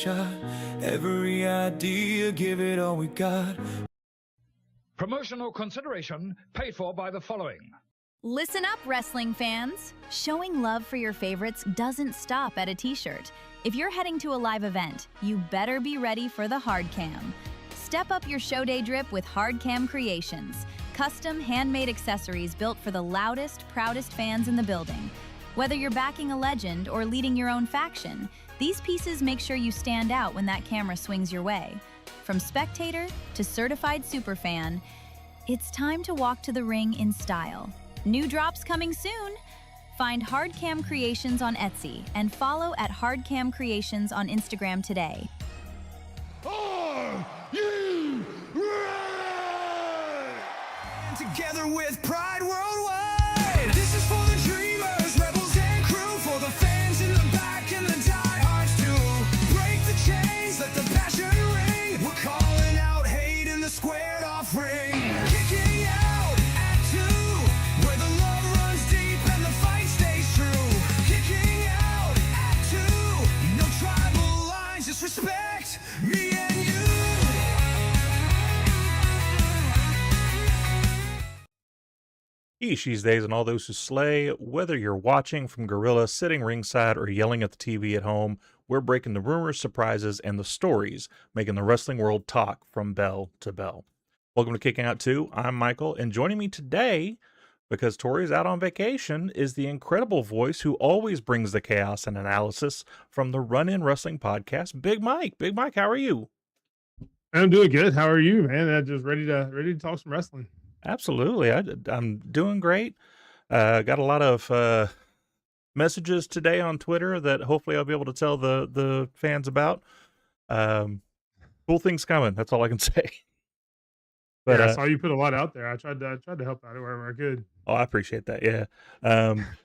shot. Every idea, give it all we got. Promotional consideration paid for by the following. Listen up, wrestling fans. Showing love for your favorites doesn't stop at a t-shirt. If you're heading to a live event, you better be ready for the hard cam. Step up your show day drip with Hard Cam Creations, custom handmade accessories built for the loudest, proudest fans in the building. Whether you're backing a legend or leading your own faction, these pieces make sure you stand out when that camera swings your way. From spectator to certified superfan, it's time to walk to the ring in style. New drops coming soon. Find Hard Cam Creations on Etsy and follow at Hard Cam Creations on Instagram today. Are you ready? Together with pride worldwide. This is for the dreamers, rebels and crew, for the fans in the back and the diehards too. Break the chains, let the passion ring. We're calling out hate in the squared off ring. Kicking out at 2, where the love runs deep and the fight stays true. Kicking out at 2, no tribal lines, just respect me and you. Ishii's Days and all those who slay. Whether you're watching from Gorilla, sitting ringside, or yelling at the TV at home, we're breaking the rumors, surprises, and the stories, making the wrestling world talk from bell to bell. Welcome to Kicking Out 2. I'm Michael, and joining me today, because Tori's out on vacation, is the incredible voice who always brings the chaos and analysis from the Run-In Wrestling Podcast, Big Mike. Big Mike, how are you? I'm doing good. How are you, man? I'm just ready to talk some wrestling. Absolutely. I'm doing great. Got a lot of messages today on Twitter that hopefully I'll be able to tell the fans about. Cool things coming. That's all I can say. But yeah, I saw you put a lot out there. I tried to help out wherever I could. Oh, I appreciate that. Yeah.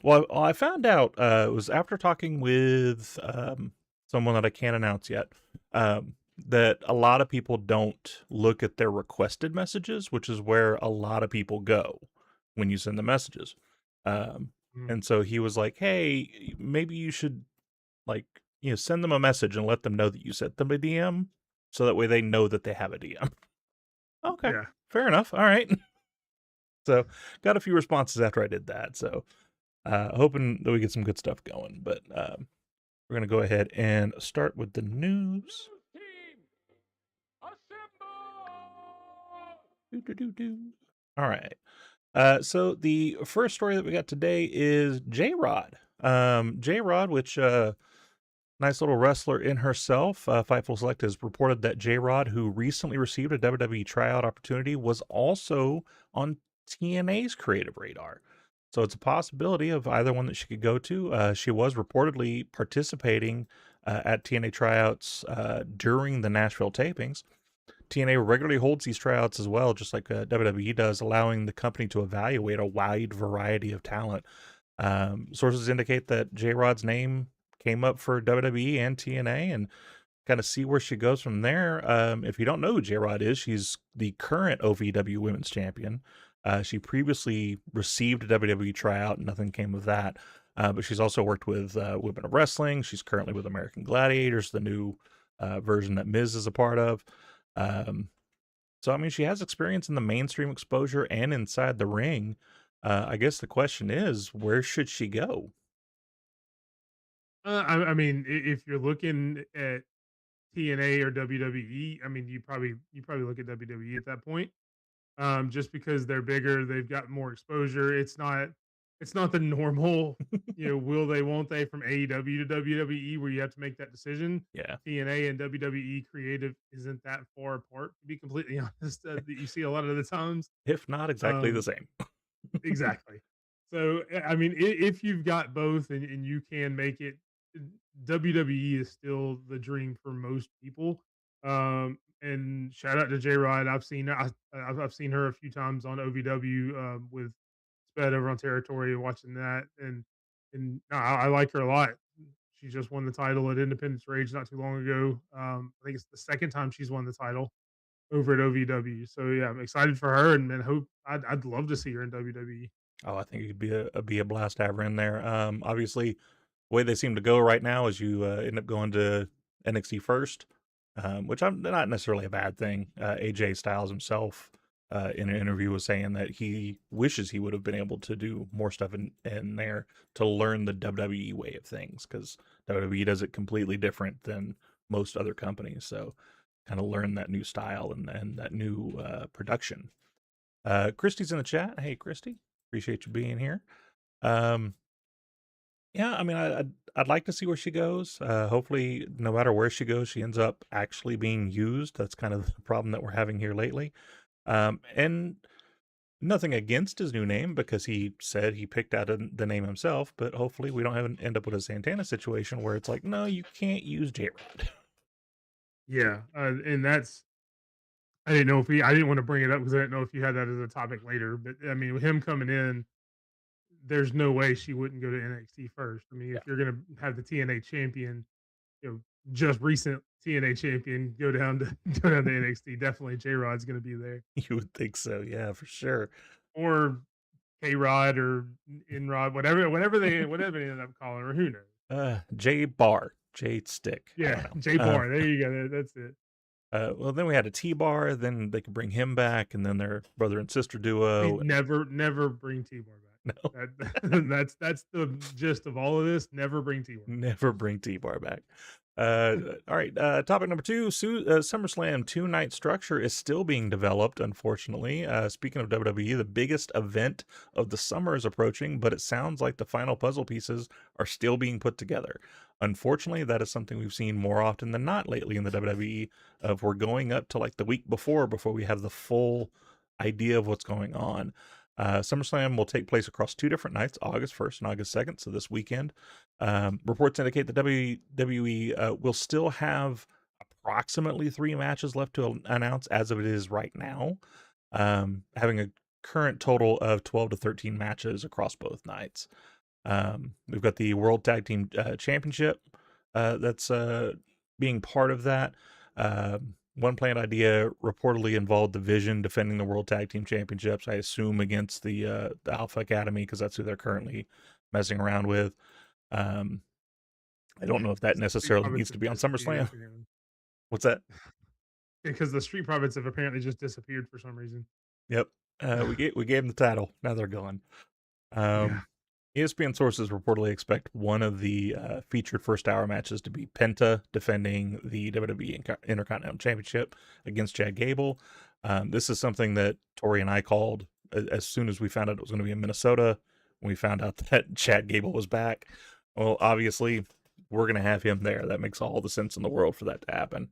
Well, I found out it was after talking with someone that I can't announce yet. That a lot of people don't look at their requested messages, which is where a lot of people go when you send the messages. And so he was like, hey, maybe you should send them a message and let them know that you sent them a DM so that way they know that they have a DM. Okay. Yeah. Fair enough. All right. So got a few responses after I did that. So hoping that we get some good stuff going, but we're going to go ahead and start with the news. All right. So the first story that we got today is J-Rod. J-Rod, which nice little wrestler in herself. Fightful Select has reported that J-Rod, who recently received a WWE tryout opportunity, was also on TNA's creative radar. So it's a possibility of either one that she could go to. She was reportedly participating at TNA tryouts during the Nashville tapings. TNA regularly holds these tryouts as well, just like WWE does, allowing the company to evaluate a wide variety of talent. Sources indicate that J-Rod's name came up for WWE and TNA and kind of see where she goes from there. If you don't know who J-Rod is, she's the current OVW Women's Champion. She previously received a WWE tryout. Nothing came of that. But she's also worked with Women of Wrestling. She's currently with American Gladiators, the new version that Miz is a part of. So, I mean, she has experience in the mainstream exposure and inside the ring. I guess the question is, where should she go? I mean, if you're looking at TNA or WWE, I mean, you probably look at WWE at that point. Just because they're bigger, they've got more exposure. It's not the normal, will they, won't they from AEW to WWE where you have to make that decision. Yeah. TNA and WWE creative isn't that far apart, to be completely honest, that you see a lot of the times. If not exactly the same. Exactly. So, I mean, if you've got both and you can make it, WWE is still the dream for most people. And shout out to J-Rod. I've seen her a few times on OVW with Sped over on Territory, watching that, and no, I like her a lot. She just won the title at Independence Rage not too long ago. I think it's the second time she's won the title over at OVW. So yeah, I'm excited for her, and hope I'd love to see her in WWE. Oh, I think it'd be a blast to have her in there. Obviously, the way they seem to go right now is you end up going to NXT first, which I'm not necessarily a bad thing. AJ Styles himself in an interview was saying that he wishes he would have been able to do more stuff in there to learn the WWE way of things, because WWE does it completely different than most other companies. So kind of learn that new style and that new production. Christy's in the chat. Hey, Christy, appreciate you being here. Yeah, I mean, I'd like to see where she goes. Hopefully, no matter where she goes, she ends up actually being used. That's kind of the problem that we're having here lately. And nothing against his new name, because he said he picked out the name himself. But hopefully, we don't end up with a Santana situation where it's like, no, you can't use J-Rod. Yeah, and that's I didn't know if I didn't want to bring it up because I didn't know if you had that as a topic later. But I mean, with him coming in, there's no way she wouldn't go to NXT first. I mean, Yeah. if you're gonna have the TNA champion, just recent TNA champion go down to go down to NXT, definitely J Rod's gonna be there, You would think so, yeah, for sure. or K Rod or N Rod, whatever they ended up calling her. Who knows? J Bar, J Stick. I Yeah, don't know. J Bar. There you go. That's it. Well, then we had a T Bar. Then they could bring him back, and then their brother and sister duo. Never bring T-Bar back. No, That's the gist of all of this. Never bring T-Bar. never bring T Bar back. All right. Topic number 2: SummerSlam 2-night structure is still being developed, unfortunately. Speaking of WWE, the biggest event of the summer is approaching, but it sounds like the final puzzle pieces are still being put together. Unfortunately, that is something we've seen more often than not lately in the WWE. Of we're going up to like the week before we have the full idea of what's going on. SummerSlam will take place across 2 different nights, August 1st and August 2nd, so this weekend. Reports indicate that WWE will still have approximately 3 matches left to announce as of it is right now, having a current total of 12 to 13 matches across both nights. We've got the World Tag Team Championship that's being part of that. One planned idea reportedly involved the Vision defending the World Tag Team Championships, I assume against the Alpha Academy, because that's who they're currently messing around with. I don't know if that necessarily needs to be on SummerSlam. What's that? Because the Street Profits have apparently just disappeared for some reason. Yep. We gave them the title. Now they're gone. Yeah. ESPN sources reportedly expect one of the featured first hour matches to be Penta defending the WWE Intercontinental Championship against Chad Gable. This is something that Tori and I called as soon as we found out it was going to be in Minnesota. When we found out that Chad Gable was back, well, obviously we're going to have him there. That makes all the sense in the world for that to happen,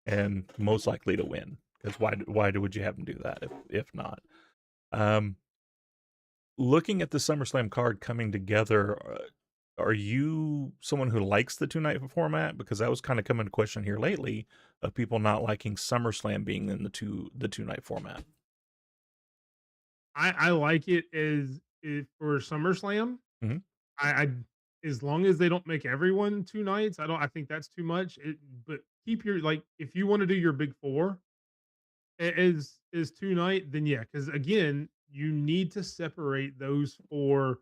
and most likely to win. Because why would you have him do that if not? Looking at the SummerSlam card coming together, are you someone who likes the 2-night format? Because that was kind of coming to question here lately of people not liking SummerSlam being in the 2-night format. I like it for SummerSlam. Mm-hmm. I as long as they don't make everyone 2 nights, I think that's too much. But keep your if you want to do your big 4 is 2 night, then yeah, because again, you need to separate those 4.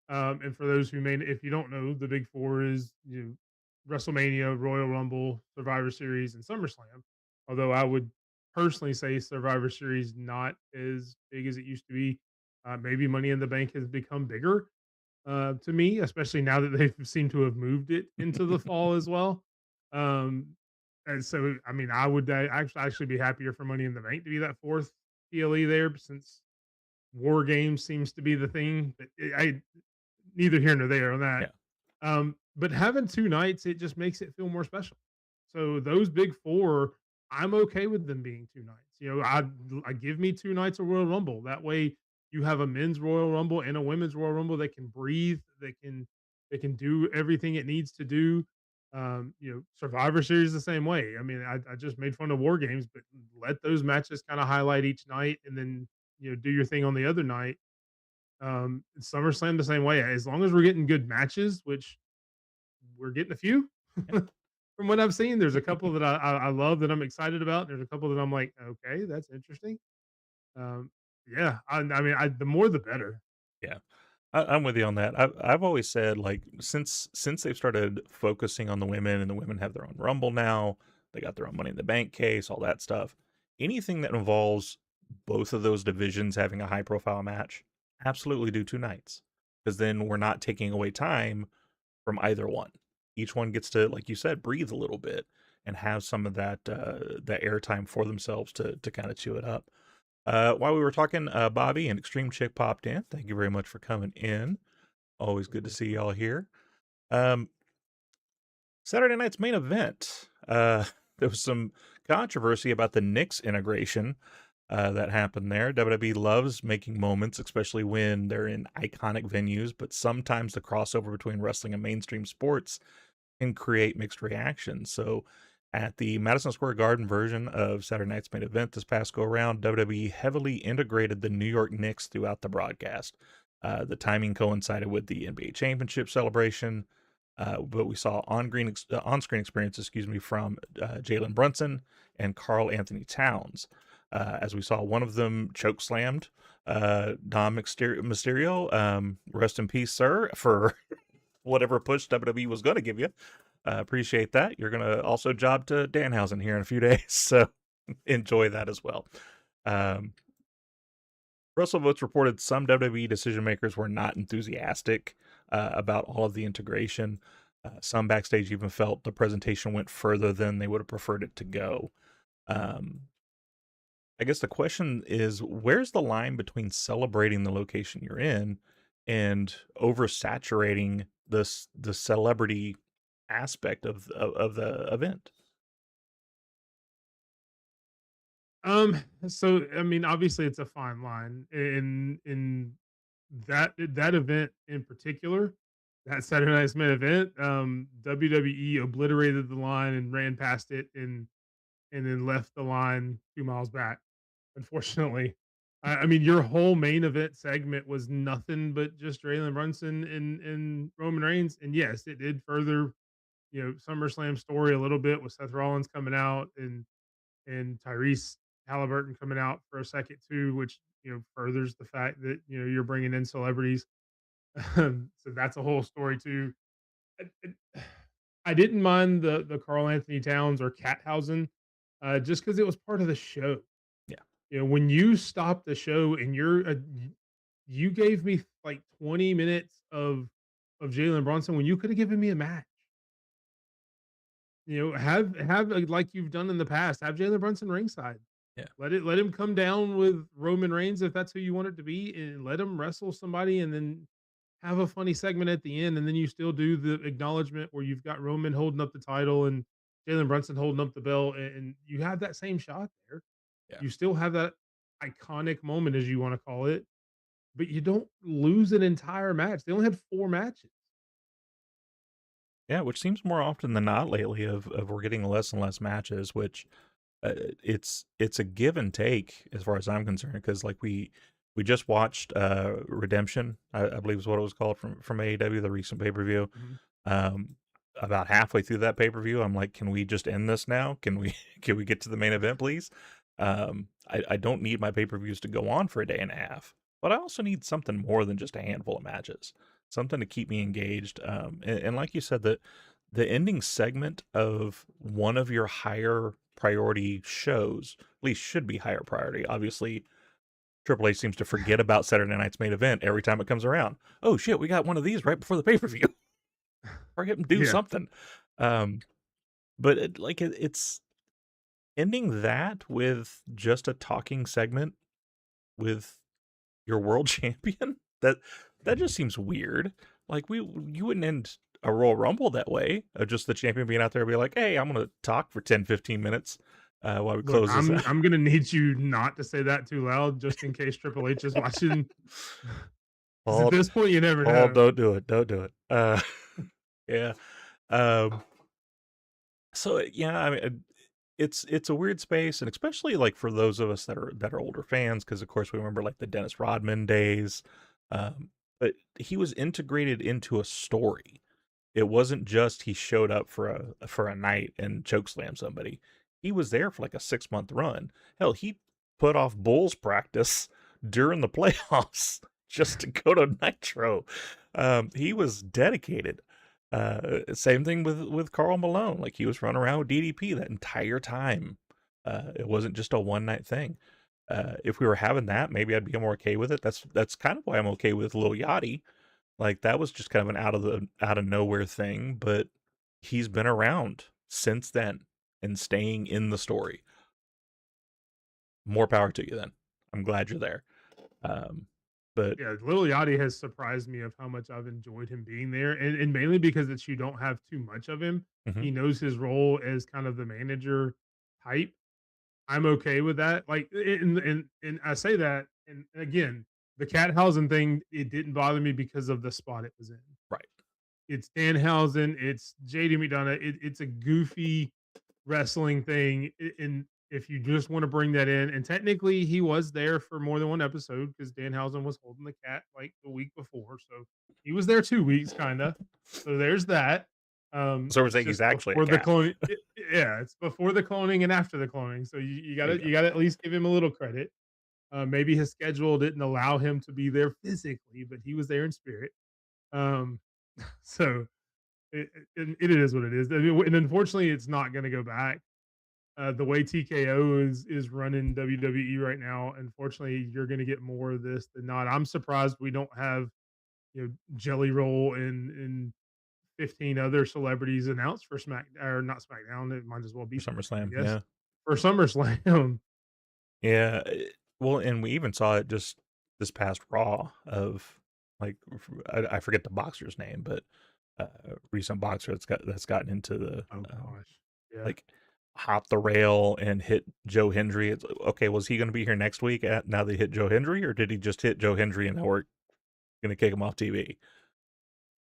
And for those who if you don't know, the big 4 is WrestleMania, Royal Rumble, Survivor Series, and SummerSlam. Although I would personally say Survivor Series not as big as it used to be. Maybe Money in the Bank has become bigger to me, especially now that they seem to have moved it into the fall as well. And so, I mean, I would actually be happier for Money in the Bank to be that 4th PLE there, since War Games seems to be the thing. But neither here nor there on that. Yeah. But having 2 nights, it just makes it feel more special. So those big 4, I'm okay with them being 2 nights. I give me 2 nights of Royal Rumble. That way, you have a men's Royal Rumble and a women's Royal Rumble that can breathe. They can do everything it needs to do. Survivor Series the same way. I mean, I just made fun of War Games, but let those matches kind of highlight each night, and then do your thing on the other night. SummerSlam the same way. As long as we're getting good matches, which we're getting a few from what I've seen. There's a couple that I love that I'm excited about. There's a couple that I'm like, okay, that's interesting. Yeah, I mean, the more the better. Yeah. I'm with you on that. I've always said, like, since they've started focusing on the women, and the women have their own Rumble now, they got their own Money in the Bank case, all that stuff. Anything that involves both of those divisions having a high profile match, absolutely do 2 nights, because then we're not taking away time from either one. Each one gets to, like you said, breathe a little bit and have some of that airtime for themselves to kind of chew it up. While we were talking, Bobby and Extreme Chick popped in. Thank you very much for coming in. Always good to see y'all here. Um, Saturday night's main event. There was some controversy about the Knicks integration that happened there. WWE loves making moments, especially when they're in iconic venues, but sometimes the crossover between wrestling and mainstream sports can create mixed reactions. So at the Madison Square Garden version of Saturday night's main event this past go around, WWE heavily integrated the New York Knicks throughout the broadcast. The timing coincided with the NBA championship celebration, but we saw on-screen experience, from Jalen Brunson and Karl Anthony Towns. As we saw one of them choke slammed Dom Mysterio. Rest in peace, sir, for whatever push WWE was going to give you. Appreciate that. You're going to also job to Danhausen here in a few days, so enjoy that as well. WrestleVotes reported some WWE decision makers were not enthusiastic about all of the integration. Some backstage even felt the presentation went further than they would have preferred it to go. I guess the question is, where's the line between celebrating the location you're in and oversaturating the celebrity aspect of the event? So I mean, obviously it's a fine line in that event in particular, that Saturday night's main event. WWE obliterated the line and ran past it and then left the line 2 miles back. Unfortunately, I mean, your whole main event segment was nothing but just Jalen Brunson and Roman Reigns, and yes, it did further, SummerSlam story a little bit with Seth Rollins coming out and Tyrese Halliburton coming out for a second too, which furthers the fact that you're bringing in celebrities. So that's a whole story too. I didn't mind the Karl Anthony Towns or Cathausen, just because it was part of the show. Yeah. When you stop the show and you gave me like 20 minutes of Jalen Brunson when you could have given me a match. Have like you've done in the past, have Jalen Brunson ringside. Yeah. Let him come down with Roman Reigns if that's who you want it to be, and let him wrestle somebody, and then have a funny segment at the end, and then you still do the acknowledgement where you've got Roman holding up the title and Jalen Brunson holding up the belt, and you have that same shot there. Yeah. You still have that iconic moment, as you want to call it, but you don't lose an entire match. They only had 4 matches. Yeah, which seems more often than not lately of we're getting less and less matches, which it's a give and take as far as I'm concerned, because like we just watched Redemption, I believe is what it was called, from AEW, the recent pay-per-view. Mm-hmm. About halfway through that pay-per-view, I'm like, can we just end this now? Can we get to the main event, please? I don't need my pay-per-views to go on for a day and a half, but I also need something more than just a handful of matches, something to keep me engaged. And like you said, the ending segment of one of your higher priority shows, at least should be higher priority. Obviously, Triple H seems to forget about Saturday night's main event every time it comes around. Oh shit, we got one of these right before the pay-per-view. Or him do something. But it's ending that with just a talking segment with your world champion. That just seems weird. Like you wouldn't end a Royal Rumble that way, of just the champion being out there and be like, hey, I'm going to talk for 10-15 minutes while we close this out. I'm going to need you not to say that too loud, just in case Triple H is watching. At this point, you never know. Don't do it. Don't do it. Yeah. So yeah, I mean, it's a weird space, and especially like for those of us that are older fans, because of course we remember like the Dennis Rodman days. But he was integrated into a story. It wasn't just he showed up for a night and chokeslammed somebody. He was there for like a 6-month run. Hell, he put off Bulls practice during the playoffs just to go to Nitro. He was dedicated. Same thing with Carl Malone. Like, he was running around with DDP that entire time. It wasn't just a one night thing. If we were having that, maybe I'd be more okay with it. That's kind of why I'm okay with Lil Yachty. Like, that was just kind of an out of nowhere thing, but he's been around since then and staying in the story. More power to you then. I'm glad you're there. But Yeah, Lil Yachty has surprised me of how much I've enjoyed him being there, and mainly because it's you don't have too much of him. mhm, He knows his role as kind of the manager type. I'm okay with that. Like, and I say that, and again, the Cathausen thing, it didn't bother me because of the spot it was in. right. It's Danhausen, it's JD McDonough. It's a goofy wrestling thing, and if you just want to bring that in, and technically he was there for more than one episode because Danhausen was holding the cat like the week before, so he was there 2 weeks, kind of. So there's that. So we're It's saying he's just actually a before the cat. cloning. Yeah, it's before the cloning and after the cloning. So you There you gotta go. you gotta at least give him a little credit. Maybe his schedule didn't allow him to be there physically, but he was there in spirit. Um, so it is what it is. I mean, and unfortunately, it's not going to go back. The way TKO is running WWE right now, unfortunately, you're going to get more of this than not. I'm surprised we don't have Jelly Roll and 15 other celebrities announced for Smack or not SmackDown. It might as well be For SmackDown, SummerSlam, I guess, yeah. for SummerSlam. Yeah. Well, and we even saw it just this past Raw of, like, I forget the boxer's name, but recent boxer that's gotten into the Oh gosh, yeah. like, hop the rail and hit Joe Hendry. It's okay. Was he going to be here next week? Now they hit Joe Hendry, or did he just hit Joe Hendry and now we're going to kick him off TV?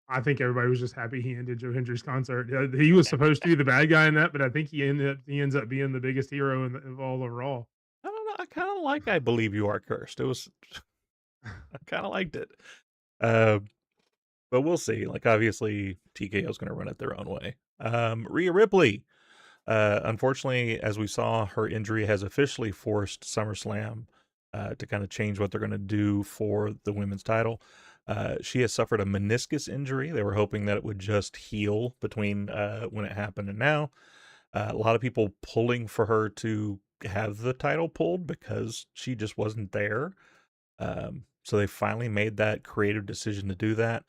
I think everybody was just happy he ended Joe Hendry's concert. He was supposed to be the bad guy in that, but I think he ends up being the biggest hero of all of Raw. I don't know. I kind of like I Believe You Are Cursed. It was, I kind of liked it. Uh, but we'll see. Like, obviously, TKO is going to run it their own way. Rhea Ripley. Unfortunately, as we saw, her injury has officially forced SummerSlam to kind of change what they're going to do for the women's title. She has suffered a meniscus injury. They were hoping that it would just heal between when it happened and now. A lot of people pulling for her to have the title pulled because she just wasn't there. So they finally made that creative decision to do that.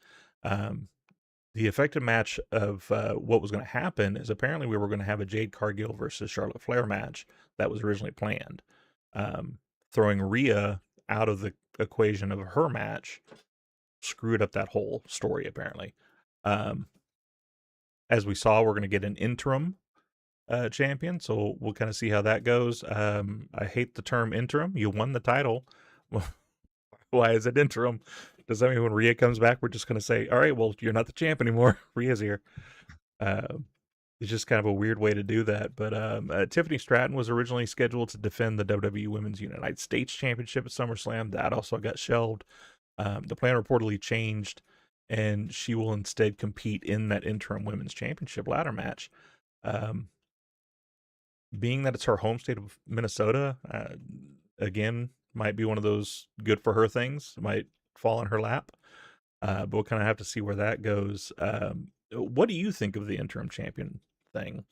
The effective match of what was going to happen is apparently we were going to have a Jade Cargill versus Charlotte Flair match that was originally planned. Throwing Rhea out of the equation of her match screwed up that whole story, apparently. As we saw, we're going to get an interim champion, so we'll kind of see how that goes. I hate the term interim. You won the title. Why is it interim? Does that mean when Rhea comes back, we're just going to say, all right, well, you're not the champ anymore. Rhea's here. It's just kind of a weird way to do that. But Tiffany Stratton was originally scheduled to defend the WWE Women's United States Championship at SummerSlam. That also got shelved. The plan reportedly changed, and she will instead compete in that interim Women's Championship ladder match. Being that it's her home state of Minnesota, again, might be one of those good for her things. It might fall in her lap. But we'll kind of have to see where that goes. What do you think of the interim champion thing?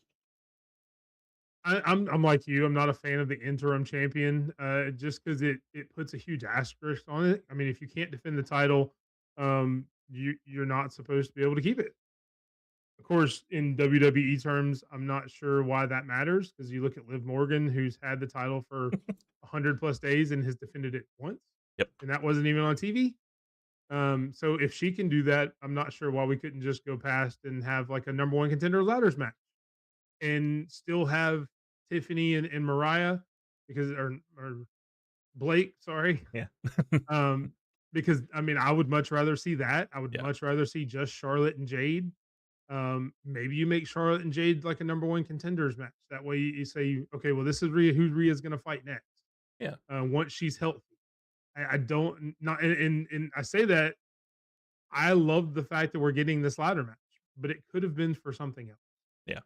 I'm like you. I'm not a fan of the interim champion, just because it puts a huge asterisk on it. I mean, if you can't defend the title, you're not supposed to be able to keep it. Of course, in WWE terms, I'm not sure why that matters because you look at Liv Morgan, who's had the title for 100+ days and has defended it once, Yep. and that wasn't even on TV. So if she can do that, I'm not sure why we couldn't just go past and have like a number one contender ladders match and still have Tiffany and Mariah because or Blake, sorry. Yeah. Um, because I mean, I would much rather see that. I would Yeah. much rather see just Charlotte and Jade. Maybe you make Charlotte and Jade like a number one contenders match. That way you say, okay, well, this is Rhea, who Rhea's going to fight next. Yeah. Once she's healthy. I don't not and I say that I love the fact that we're getting this ladder match, but it could have been for something else. Yeah.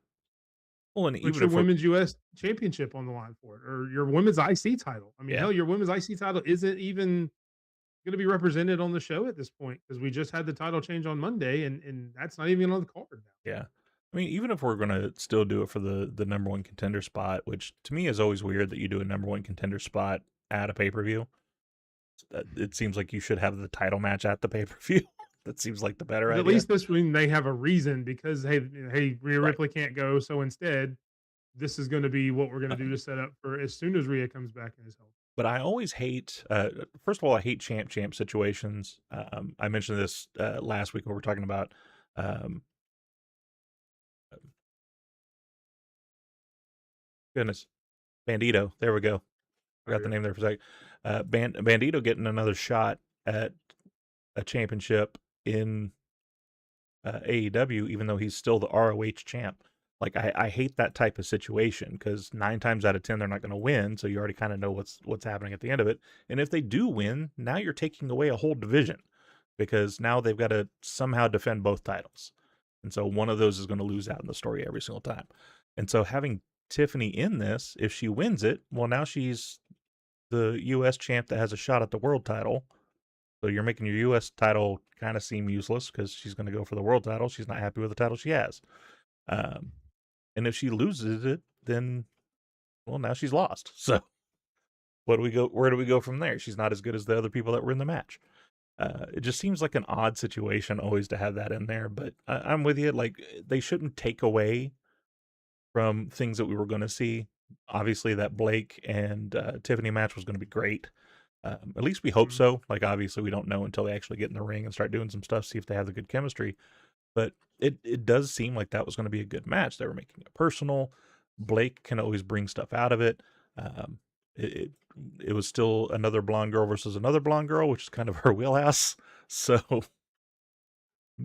Well, and Put even your if we're, women's US championship on the line for it, or your women's IC title. I mean, yeah, hell, your women's IC title isn't even going to be represented on the show at this point because we just had the title change on Monday, and that's not even on the card now. Yeah. I mean, even if we're going to still do it for the number one contender spot, which to me is always weird that you do a number one contender spot at a pay-per-view. It seems like you should have the title match at the pay-per-view. That seems like the better idea. At least this one they have a reason because hey, Rhea Ripley can't go, so instead, this is going to be what we're going to do to set up for as soon as Rhea comes back in his health. But I always hate, first of all, I hate champ situations. I mentioned this last week when we were talking about, goodness, Bandito. There we go. Forgot the name there for a sec. Bandito getting another shot at a championship in AEW, even though he's still the ROH champ. Like I hate that type of situation because 9 times out of 10 they're not going to win, so you already kind of know what's happening at the end of it. And if they do win, now you're taking away a whole division because now they've got to somehow defend both titles, and so one of those is going to lose out in the story every single time. And so having Tiffany in this, if she wins it, well, now she's the U.S. champ that has a shot at the world title. So you're making your U.S. title kind of seem useless because she's going to go for the world title. She's not happy with the title she has. And if she loses it, then, well, now she's lost. So where do we go from there? She's not as good as the other people that were in the match. It just seems like an odd situation always to have that in there. But I'm with you. Like, they shouldn't take away from things that we were going to see. Obviously, that Blake and Tiffany match was going to be great. At least we hope so. Like, obviously, we don't know until they actually get in the ring and start doing some stuff, see if they have the good chemistry. But it does seem like that was going to be a good match. They were making it personal. Blake can always bring stuff out of it. It was still another blonde girl versus another blonde girl, which is kind of her wheelhouse. So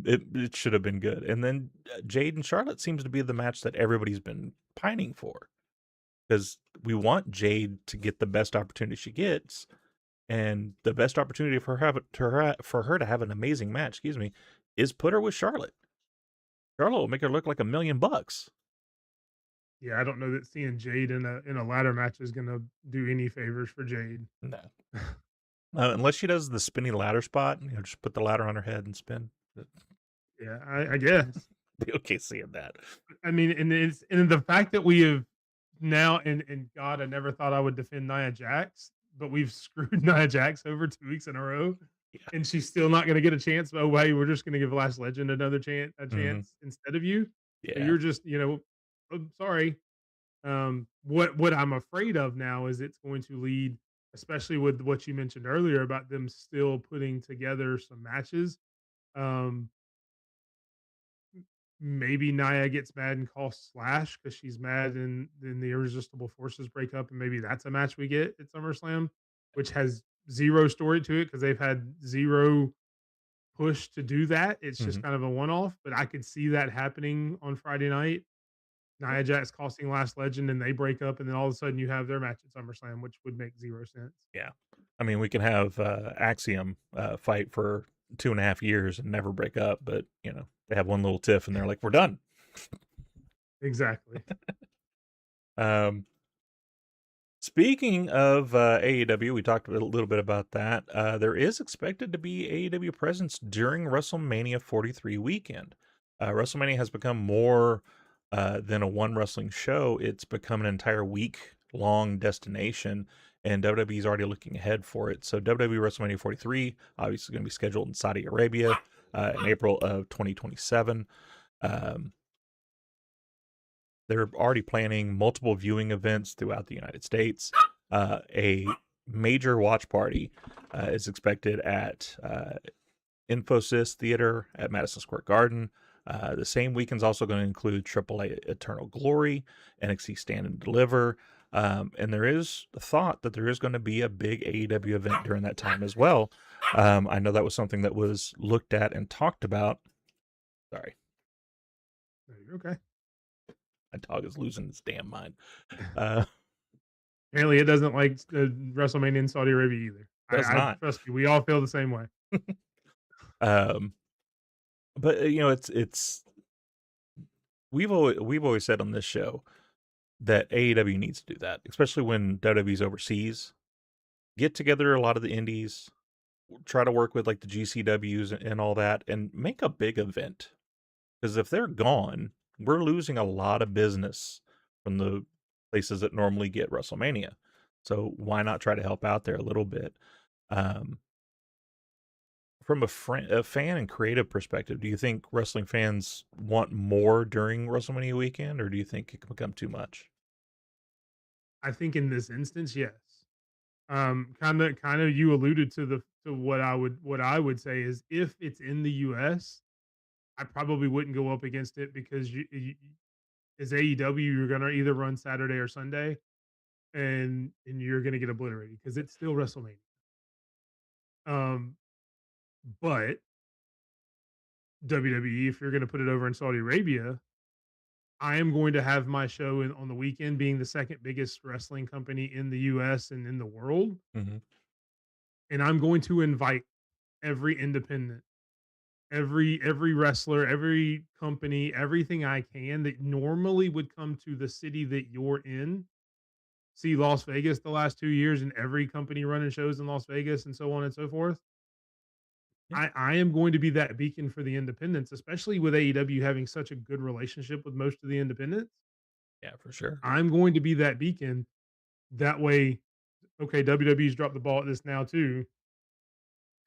it should have been good. And then Jade and Charlotte seems to be the match that everybody's been pining for, because we want Jade to get the best opportunity she gets. And the best opportunity for her to have an amazing match, is put her with Charlotte. Charlotte will make her look like $1 million. Yeah, I don't know that seeing Jade in a ladder match is going to do any favors for Jade. No. Unless she does the spinning ladder spot, just put the ladder on her head and spin. Yeah, I guess. Be okay seeing that. I mean, and the fact that we have now, and God, I never thought I would defend Nia Jax, but we've screwed Nia Jax over 2 weeks in a row. Yeah. And she's still not going to get a chance. Oh, hey, we're just going to give Last Legend another chance instead of you. Yeah. So you're just, I'm sorry. What I'm afraid of now is it's going to lead, especially with what you mentioned earlier about them still putting together some matches. Maybe Nia gets mad and calls Slash because she's mad, and then the Irresistible Forces break up, and maybe that's a match we get at SummerSlam, which has zero story to it because they've had zero push to do that. It's just kind of a one-off, but I could see that happening on Friday night. Nia Jax costing Last Legend, and they break up, and then all of a sudden you have their match at SummerSlam, which would make zero sense. Yeah. I mean, we can have Axiom fight for 2.5 years and never break up, but, they have one little tiff, and they're like, we're done. Exactly. Speaking of AEW, we talked a little bit about that. There is expected to be AEW presence during WrestleMania 43 weekend. WrestleMania has become more than a one wrestling show. It's become an entire week-long destination, and WWE is already looking ahead for it. So WWE WrestleMania 43, obviously going to be scheduled in Saudi Arabia in April of 2027. They're already planning multiple viewing events throughout the United States. A major watch party is expected at Infosys Theater at Madison Square Garden. The same weekend's also going to include AAA Eternal Glory, NXT Stand and Deliver, and there is a thought that there is going to be a big AEW event during that time as well. I know that was something that was looked at and talked about. Sorry. No, you're okay. My dog is losing its damn mind. Apparently, it doesn't like WrestleMania in Saudi Arabia either. Does not. Trust me, we all feel the same way. But it's we've always said on this show that AEW needs to do that, especially when WWE's overseas. Get together a lot of the indies, try to work with like the GCWs and all that and make a big event. Because if they're gone, we're losing a lot of business from the places that normally get WrestleMania. So why not try to help out there a little bit? Um, from a fan and creative perspective, do you think wrestling fans want more during WrestleMania weekend, or do you think it can become too much? I think in this instance, yes. Kind of you alluded to what I would say is if it's in the US, I probably wouldn't go up against it because as AEW, you're gonna either run Saturday or Sunday, and you're gonna get obliterated because it's still WrestleMania. Um, but WWE, if you're gonna put it over in Saudi Arabia, I am going to have my show on the weekend, being the second biggest wrestling company in the US and in the world, Mm-hmm. and I'm going to invite every independent, every wrestler, every company, everything I can that normally would come to the city that you're in. See Las Vegas the last 2 years and every company running shows in Las Vegas and so on and so forth. Yeah, I am going to be that beacon for the independents, especially with AEW having such a good relationship with most of the independents. yeah, for sure. I'm going to be that beacon. That way, okay, WWE's dropped the ball at this now too.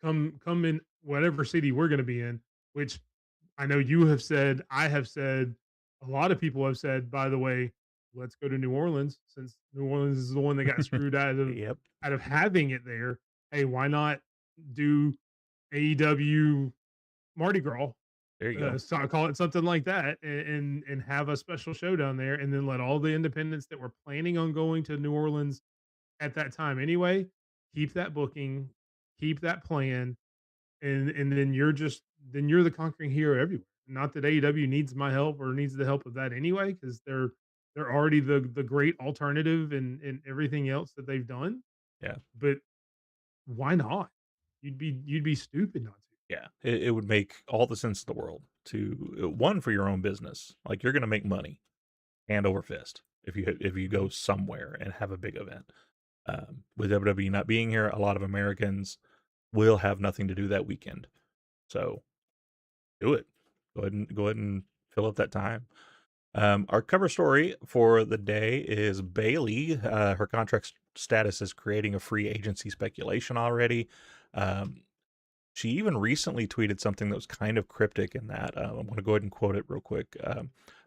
Come in whatever city we're going to be in, which I know you have said, I have said, a lot of people have said, by the way, let's go to New Orleans since New Orleans is the one that got screwed Yep. out of having it there. Hey, why not do AEW Mardi Gras? There you go. So I call it something like that, and have a special show down there, and then let all the independents that were planning on going to New Orleans at that time anyway keep that booking, keep that plan, and then you're the conquering hero everywhere. Not that AEW needs my help or needs the help of that anyway, because they're already the great alternative and everything else that they've done. Yeah. But why not? You'd be stupid not to. Yeah, it would make all the sense in the world to one for your own business. Like you're going to make money hand over fist if you go somewhere and have a big event. With WWE not being here, a lot of Americans will have nothing to do that weekend. So do it. Go ahead and fill up that time. Our cover story for the day is Bayley. Her contract status is creating a free agency speculation already. She even recently tweeted something that was kind of cryptic in that. I'm going to go ahead and quote it real quick.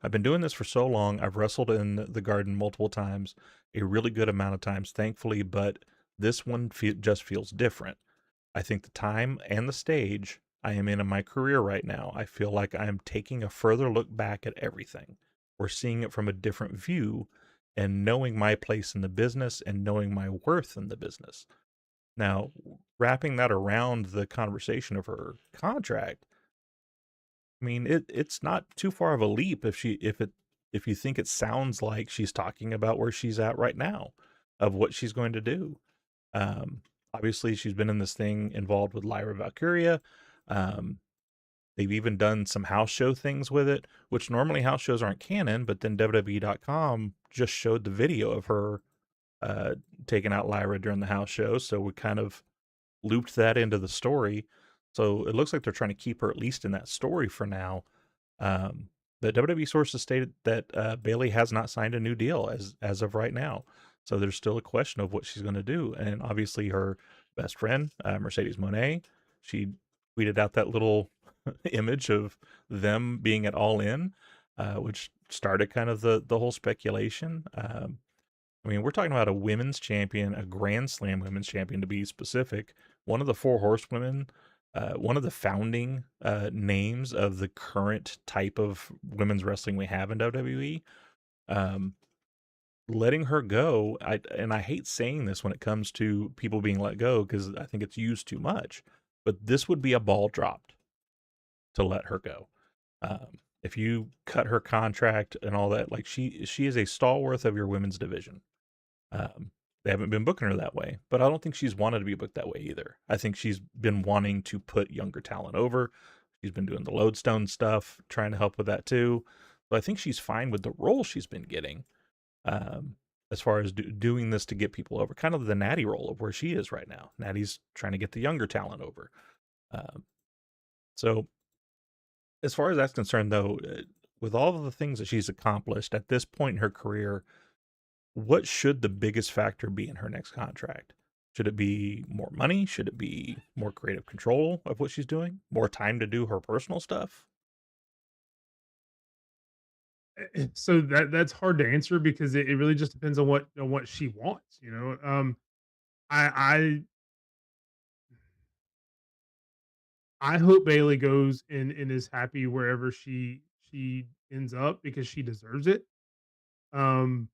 I've been doing this for so long. I've wrestled in the garden multiple times, a really good amount of times, thankfully, but this one just feels different. I think the time and the stage I am in my career right now, I feel like I am taking a further look back at everything. We're seeing it from a different view and knowing my place in the business and knowing my worth in the business. Now, wrapping that around the conversation of her contract, I mean, it's not too far of a leap if you think it sounds like she's talking about where she's at right now, of what she's going to do. Obviously, she's been in this thing involved with Lyra Valkyria. They've even done some house show things with it, which normally house shows aren't canon, but then WWE.com just showed the video of her taking out Lyra during the house show. So we kind of looped that into the story. So it looks like they're trying to keep her at least in that story for now. But WWE sources stated that Bayley has not signed a new deal as of right now. So there's still a question of what she's going to do. And obviously her best friend, Mercedes Moné, she tweeted out that little image of them being at All In, which started kind of the whole speculation. I mean, we're talking about a women's champion, a Grand Slam women's champion to be specific, one of the four horsewomen, one of the founding names of the current type of women's wrestling we have in WWE. Letting her go, and I hate saying this when it comes to people being let go because I think it's used too much, but this would be a ball dropped to let her go. If you cut her contract and all that, like she is a stalwart of your women's division. They haven't been booking her that way, but I don't think she's wanted to be booked that way either. I think she's been wanting to put younger talent over. She's been doing the Lodestone stuff, trying to help with that too. So I think she's fine with the role she's been getting. as far as doing this to get people over, kind of the Natty role of where she is right now. Natty's trying to get the younger talent over. So as far as that's concerned, though, with all of the things that she's accomplished at this point in her career, what should the biggest factor be in her next contract? Should it be more money? Should it be more creative control of what she's doing? More time to do her personal stuff? So that's hard to answer because it really just depends on what she wants, you know. I I hope Bailey goes and is happy wherever she ends up because she deserves it. Um,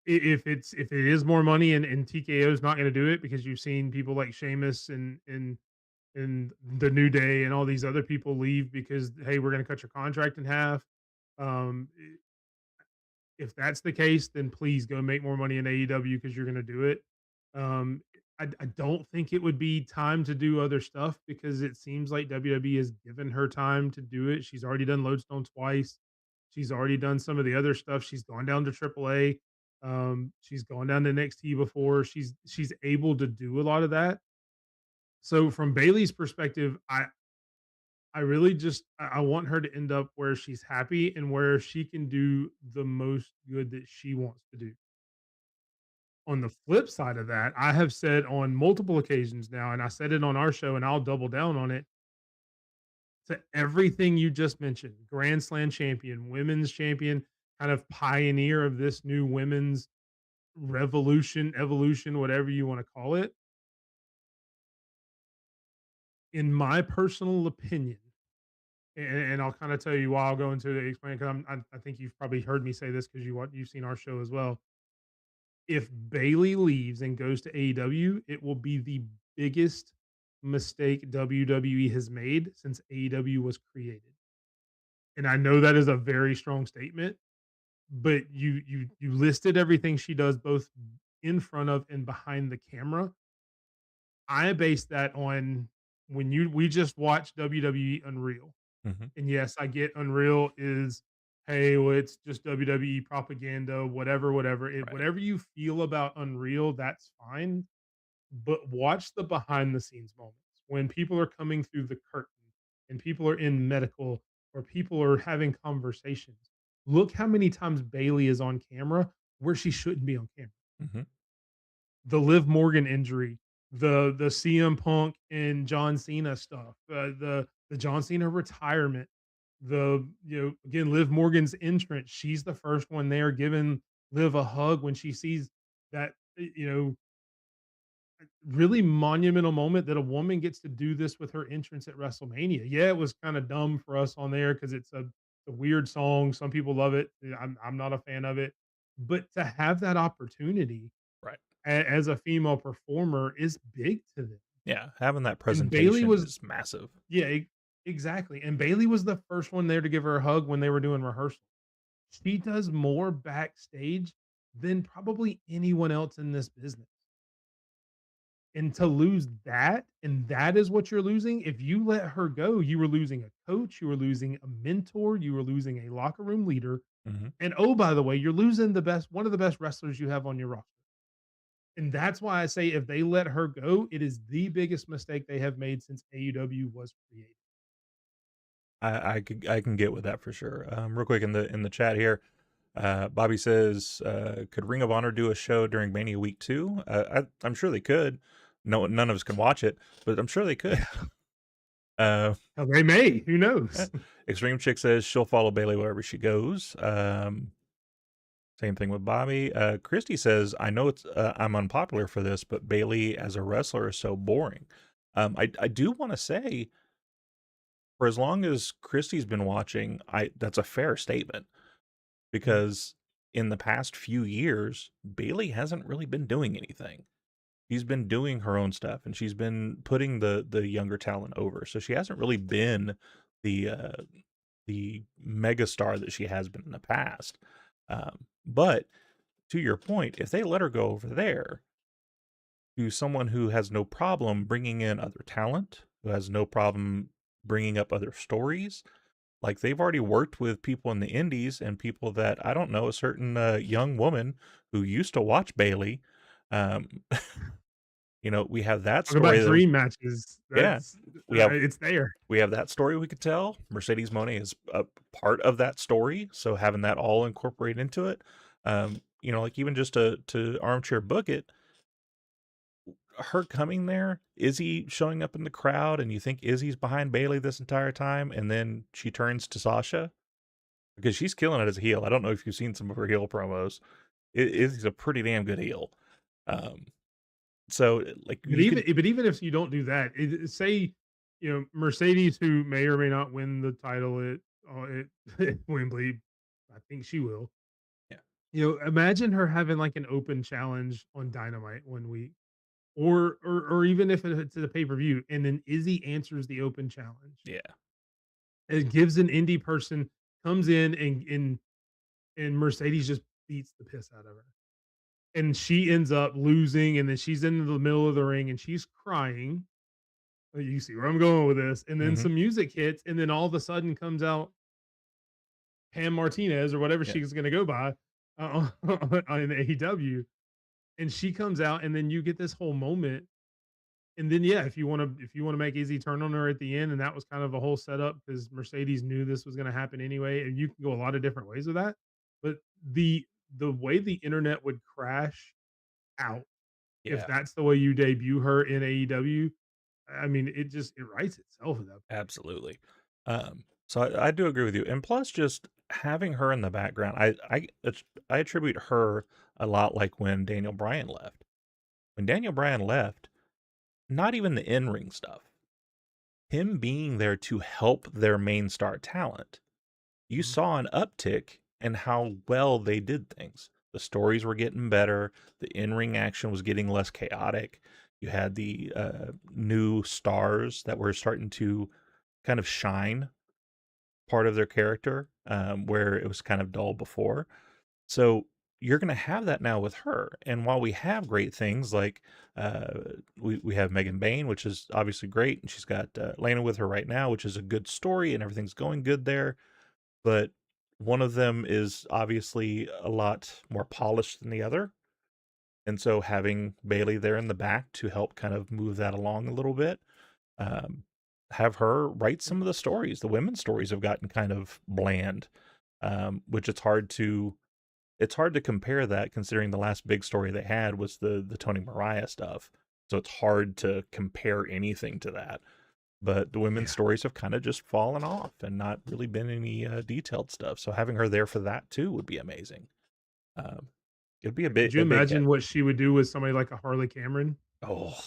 if it is more money and TKO is not going to do it because you've seen people like Sheamus and the New Day and all these other people leave because hey, we're going to cut your contract in half. Um, if that's the case, then please go make more money in AEW because you're going to do it. Um, I don't think it would be time to do other stuff because it seems like WWE has given her time to do it. She's already done Lodestone twice. She's already done some of the other stuff. She's gone down to AAA. She's gone down to NXT before. She's able to do a lot of that. So from Bailey's perspective, I really just I want her to end up where she's happy and where she can do the most good that she wants to do. On the flip side of that, I have said on multiple occasions now, and I said it on our show, and I'll double down on it. To everything you just mentioned, Grand Slam champion, women's champion, kind of pioneer of this new women's revolution, evolution, whatever you want to call it. In my personal opinion, and I'll kind of tell you why I'll go into the explain because I think you've probably heard me say this because you've seen our show as well. If Bailey leaves and goes to AEW, it will be the biggest mistake WWE has made since AEW was created. And I know that is a very strong statement, but you listed everything she does both in front of and behind the camera. I base that on when we just watched WWE Unreal. Mm-hmm. And yes, I get Unreal is, hey, well, it's just WWE propaganda, whatever, whatever. Right. Whatever you feel about Unreal, that's fine. But watch the behind the scenes moments when people are coming through the curtain and people are in medical or people are having conversations. Look how many times Bailey is on camera where she shouldn't be on camera. Mm-hmm. The Liv Morgan injury, the CM Punk and John Cena stuff, the John Cena retirement, again Liv Morgan's entrance. She's the first one there giving Liv a hug when she sees that really monumental moment that a woman gets to do this with her entrance at WrestleMania. Yeah, it was kind of dumb for us on there because it's a weird song. Some people love it. I'm not a fan of it, but to have that opportunity Right. as a female performer is big to them. Yeah, having that And Bailey presentation was is massive. yeah, exactly. And Bailey was the first one there to give her a hug when they were doing rehearsal. She does more backstage than probably anyone else in this business. And to lose that, and that is what you're losing. If you let her go, you were losing a coach, you were losing a mentor, you were losing a locker room leader. Mm-hmm. And oh, by the way, you're losing one of the best wrestlers you have on your roster. And that's why I say if they let her go, it is the biggest mistake they have made since AEW was created. I can get with that for sure. Real quick in the chat here, Bobby says, could Ring of Honor do a show during Mania Week 2? I'm sure they could. No, none of us can watch it, but I'm sure they could. Hell, they may. Who knows? Extreme Chick says she'll follow Bailey wherever she goes. Same thing with Bobby. Christy says, I know I'm unpopular for this, but Bailey as a wrestler is so boring. I do want to say, for as long as Christy's been watching, that's a fair statement. Because in the past few years, Bailey hasn't really been doing anything. She's been doing her own stuff, and she's been putting the younger talent over. So she hasn't really been the megastar that she has been in the past. But to your point, if they let her go over there to someone who has no problem bringing in other talent, who has no problem bringing up other stories, Like they've already worked with people in the indies and people that I don't know, a certain young woman who used to watch Bayley. Um, we have that Talk about story that dream matches. yeah, That's we have it's there. we have that story we could tell. Mercedes Moné is a part of that story, so having that all incorporated into it, like even just to armchair book it, her coming there, Izzy showing up in the crowd, and you think Izzy's behind Bayley this entire time, and then she turns to Sasha because she's killing it as a heel. I don't know if you've seen some of her heel promos. Izzy's a pretty damn good heel. So like But even if you don't do that, say Mercedes, who may or may not win the title at Wembley, I think she will. Yeah. Imagine her having like an open challenge on Dynamite one week, or even if it's a pay per view, and then Izzy answers the open challenge. Yeah. It gives an indie person comes in and Mercedes just beats the piss out of her. And she ends up losing, and then she's in the middle of the ring and she's crying. You see where I'm going with this. And then Mhm. some music hits, and then all of a sudden comes out Pam Martinez or whatever Yeah. she's going to go by in AEW. And she comes out, and then you get this whole moment. And then, yeah, if you want to make Izzy turn on her at the end, and that was kind of a whole setup because Mercedes knew this was going to happen anyway, and you can go a lot of different ways with that. But the way the internet would crash out if Yeah. that's the way you debut her in AEW, I mean, it writes itself at that point. Absolutely. So I do agree with you. And plus just having her in the background, I attribute her a lot like when Daniel Bryan left. When Daniel Bryan left, not even the in-ring stuff, him being there to help their main star talent, you Mhm. saw an uptick in how well they did things. The stories were getting better. The in-ring action was getting less chaotic. You had the new stars that were starting to kind of shine part of their character, where it was kind of dull before. So you're going to have that now with her. And while we have great things like we have Megan Bain, which is obviously great, and she's got Lana with her right now, which is a good story, and everything's going good there. But one of them is obviously a lot more polished than the other. And so having Bayley there in the back to help kind of move that along a little bit, um, have her write some of the stories. The women's stories have gotten kind of bland, which it's hard to compare that considering the last big story they had was the Tony Mariah stuff. So it's hard to compare anything to that. But the women's Yeah. stories have kind of just fallen off and not really been any detailed stuff. So having her there for that too would be amazing. Um, it'd be Could you a big hit. imagine what she would do with somebody like a Harley Cameron Oh,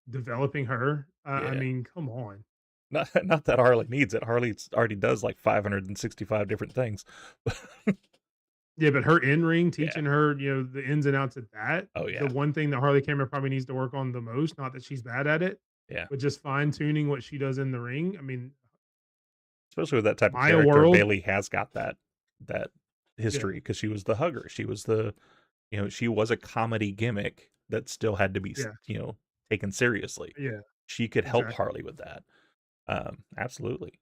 developing her? I yeah. mean, come on. Not that Harley needs it. Harley already does like 565 different things. Yeah, but her in ring, Yeah. teaching her, the ins and outs of that. Oh, yeah. The one thing that Harley Cameron probably needs to work on the most, not that she's bad at it, Yeah. but just fine tuning what she does in the ring. I mean, Especially with that type of Maya character, World. Bayley has got that history because she was the hugger. She was she was a comedy gimmick that still had to be, Yeah. taken seriously. Yeah. She could help Exactly. Harley with that. Absolutely.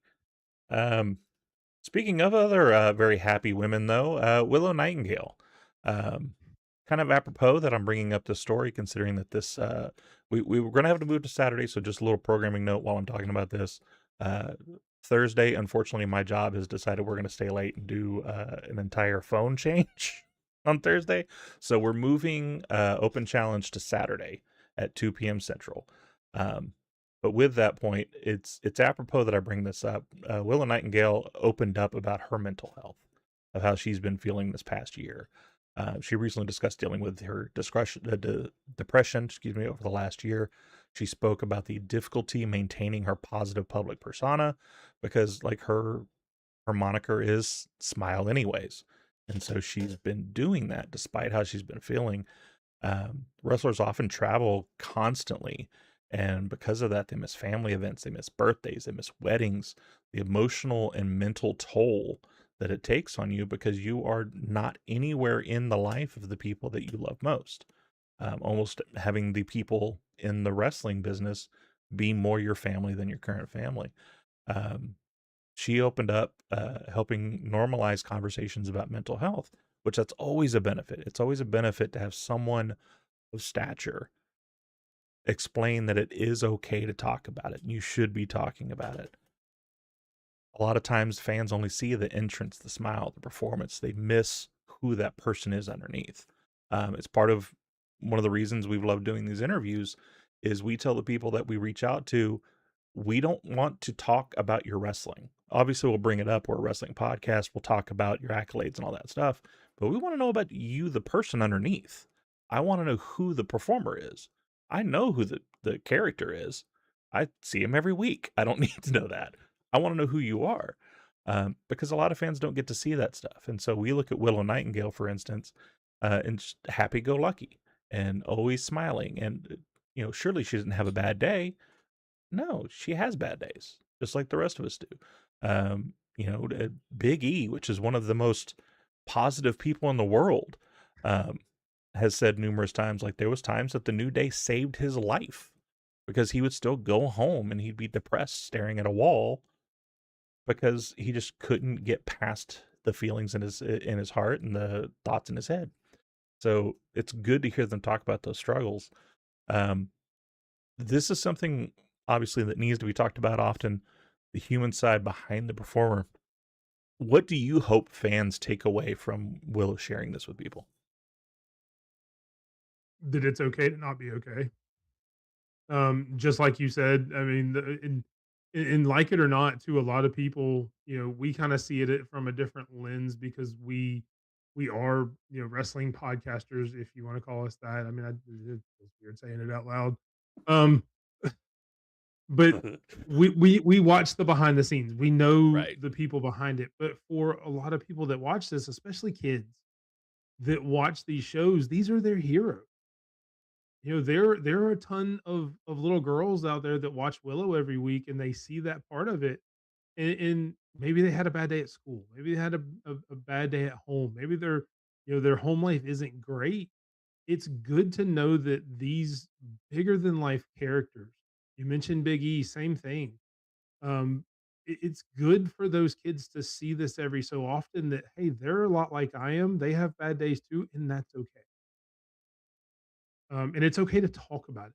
Speaking of other very happy women, though, Willow Nightingale. Kind of apropos that I'm bringing up this story, considering that this we were going to have to move to Saturday, so just a little programming note while I'm talking about this. Thursday, unfortunately, my job has decided we're going to stay late and do an entire phone change on Thursday, so we're moving Open Challenge to Saturday at 2 p.m. Central. But with that point, it's apropos that I bring this up. Willow Nightingale opened up about her mental health, of how she's been feeling this past year. She recently discussed dealing with her depression, over the last year. She spoke about the difficulty maintaining her positive public persona because, like, her moniker is Smile Anyways. And so she's been doing that despite how she's been feeling. Wrestlers often travel constantly, and because of that, they miss family events, they miss birthdays, they miss weddings, the emotional and mental toll that it takes on you because you are not anywhere in the life of the people that you love most. Almost having the people in the wrestling business be more your family than your current family. she opened up helping normalize conversations about mental health, which that's always a benefit. It's always a benefit to have someone of stature explain that it is okay to talk about it and you should be talking about it. A lot of times fans only see the entrance, the smile, the performance. They miss who that person is underneath. It's part of one of the reasons we've loved doing these interviews is we tell the people that we reach out to, we don't want to talk about your wrestling. Obviously, we'll bring it up. We're a wrestling podcast. We'll talk about your accolades and all that stuff. But we want to know about you, the person underneath. I want to know who the performer is. I know who the character is. I see him every week. I don't need to know that. I want to know who you are. Because a lot of fans don't get to see that stuff. And so we look at Willow Nightingale, for instance, and just happy-go-lucky and always smiling. And, surely she doesn't have a bad day. No, she has bad days, just like the rest of us do. Big E, which is one of the most positive people in the world, has said numerous times, like there was times that the New Day saved his life because he would still go home and he'd be depressed staring at a wall because he just couldn't get past the feelings in his heart and the thoughts in his head. So it's good to hear them talk about those struggles. This is something obviously that needs to be talked about often, the human side behind the performer. What do you hope fans take away from Willow sharing this with people? That it's okay to not be okay. Just like you said, I mean, in like it or not, to a lot of people, we kind of see it from a different lens because we are, wrestling podcasters, if you want to call us that. I mean, it feels weird saying it out loud. Um, but we watch the behind the scenes. We know Right. the people behind it. But for a lot of people that watch this, especially kids that watch these shows, these are their heroes. There are a ton of little girls out there that watch Willow every week, and they see that part of it, and maybe they had a bad day at school, maybe they had a bad day at home, maybe their home life isn't great. It's good to know that these bigger than life characters, you mentioned Big E, same thing. It's good for those kids to see this every so often that, hey, they're a lot like I am. They have bad days too, and that's okay. And it's okay to talk about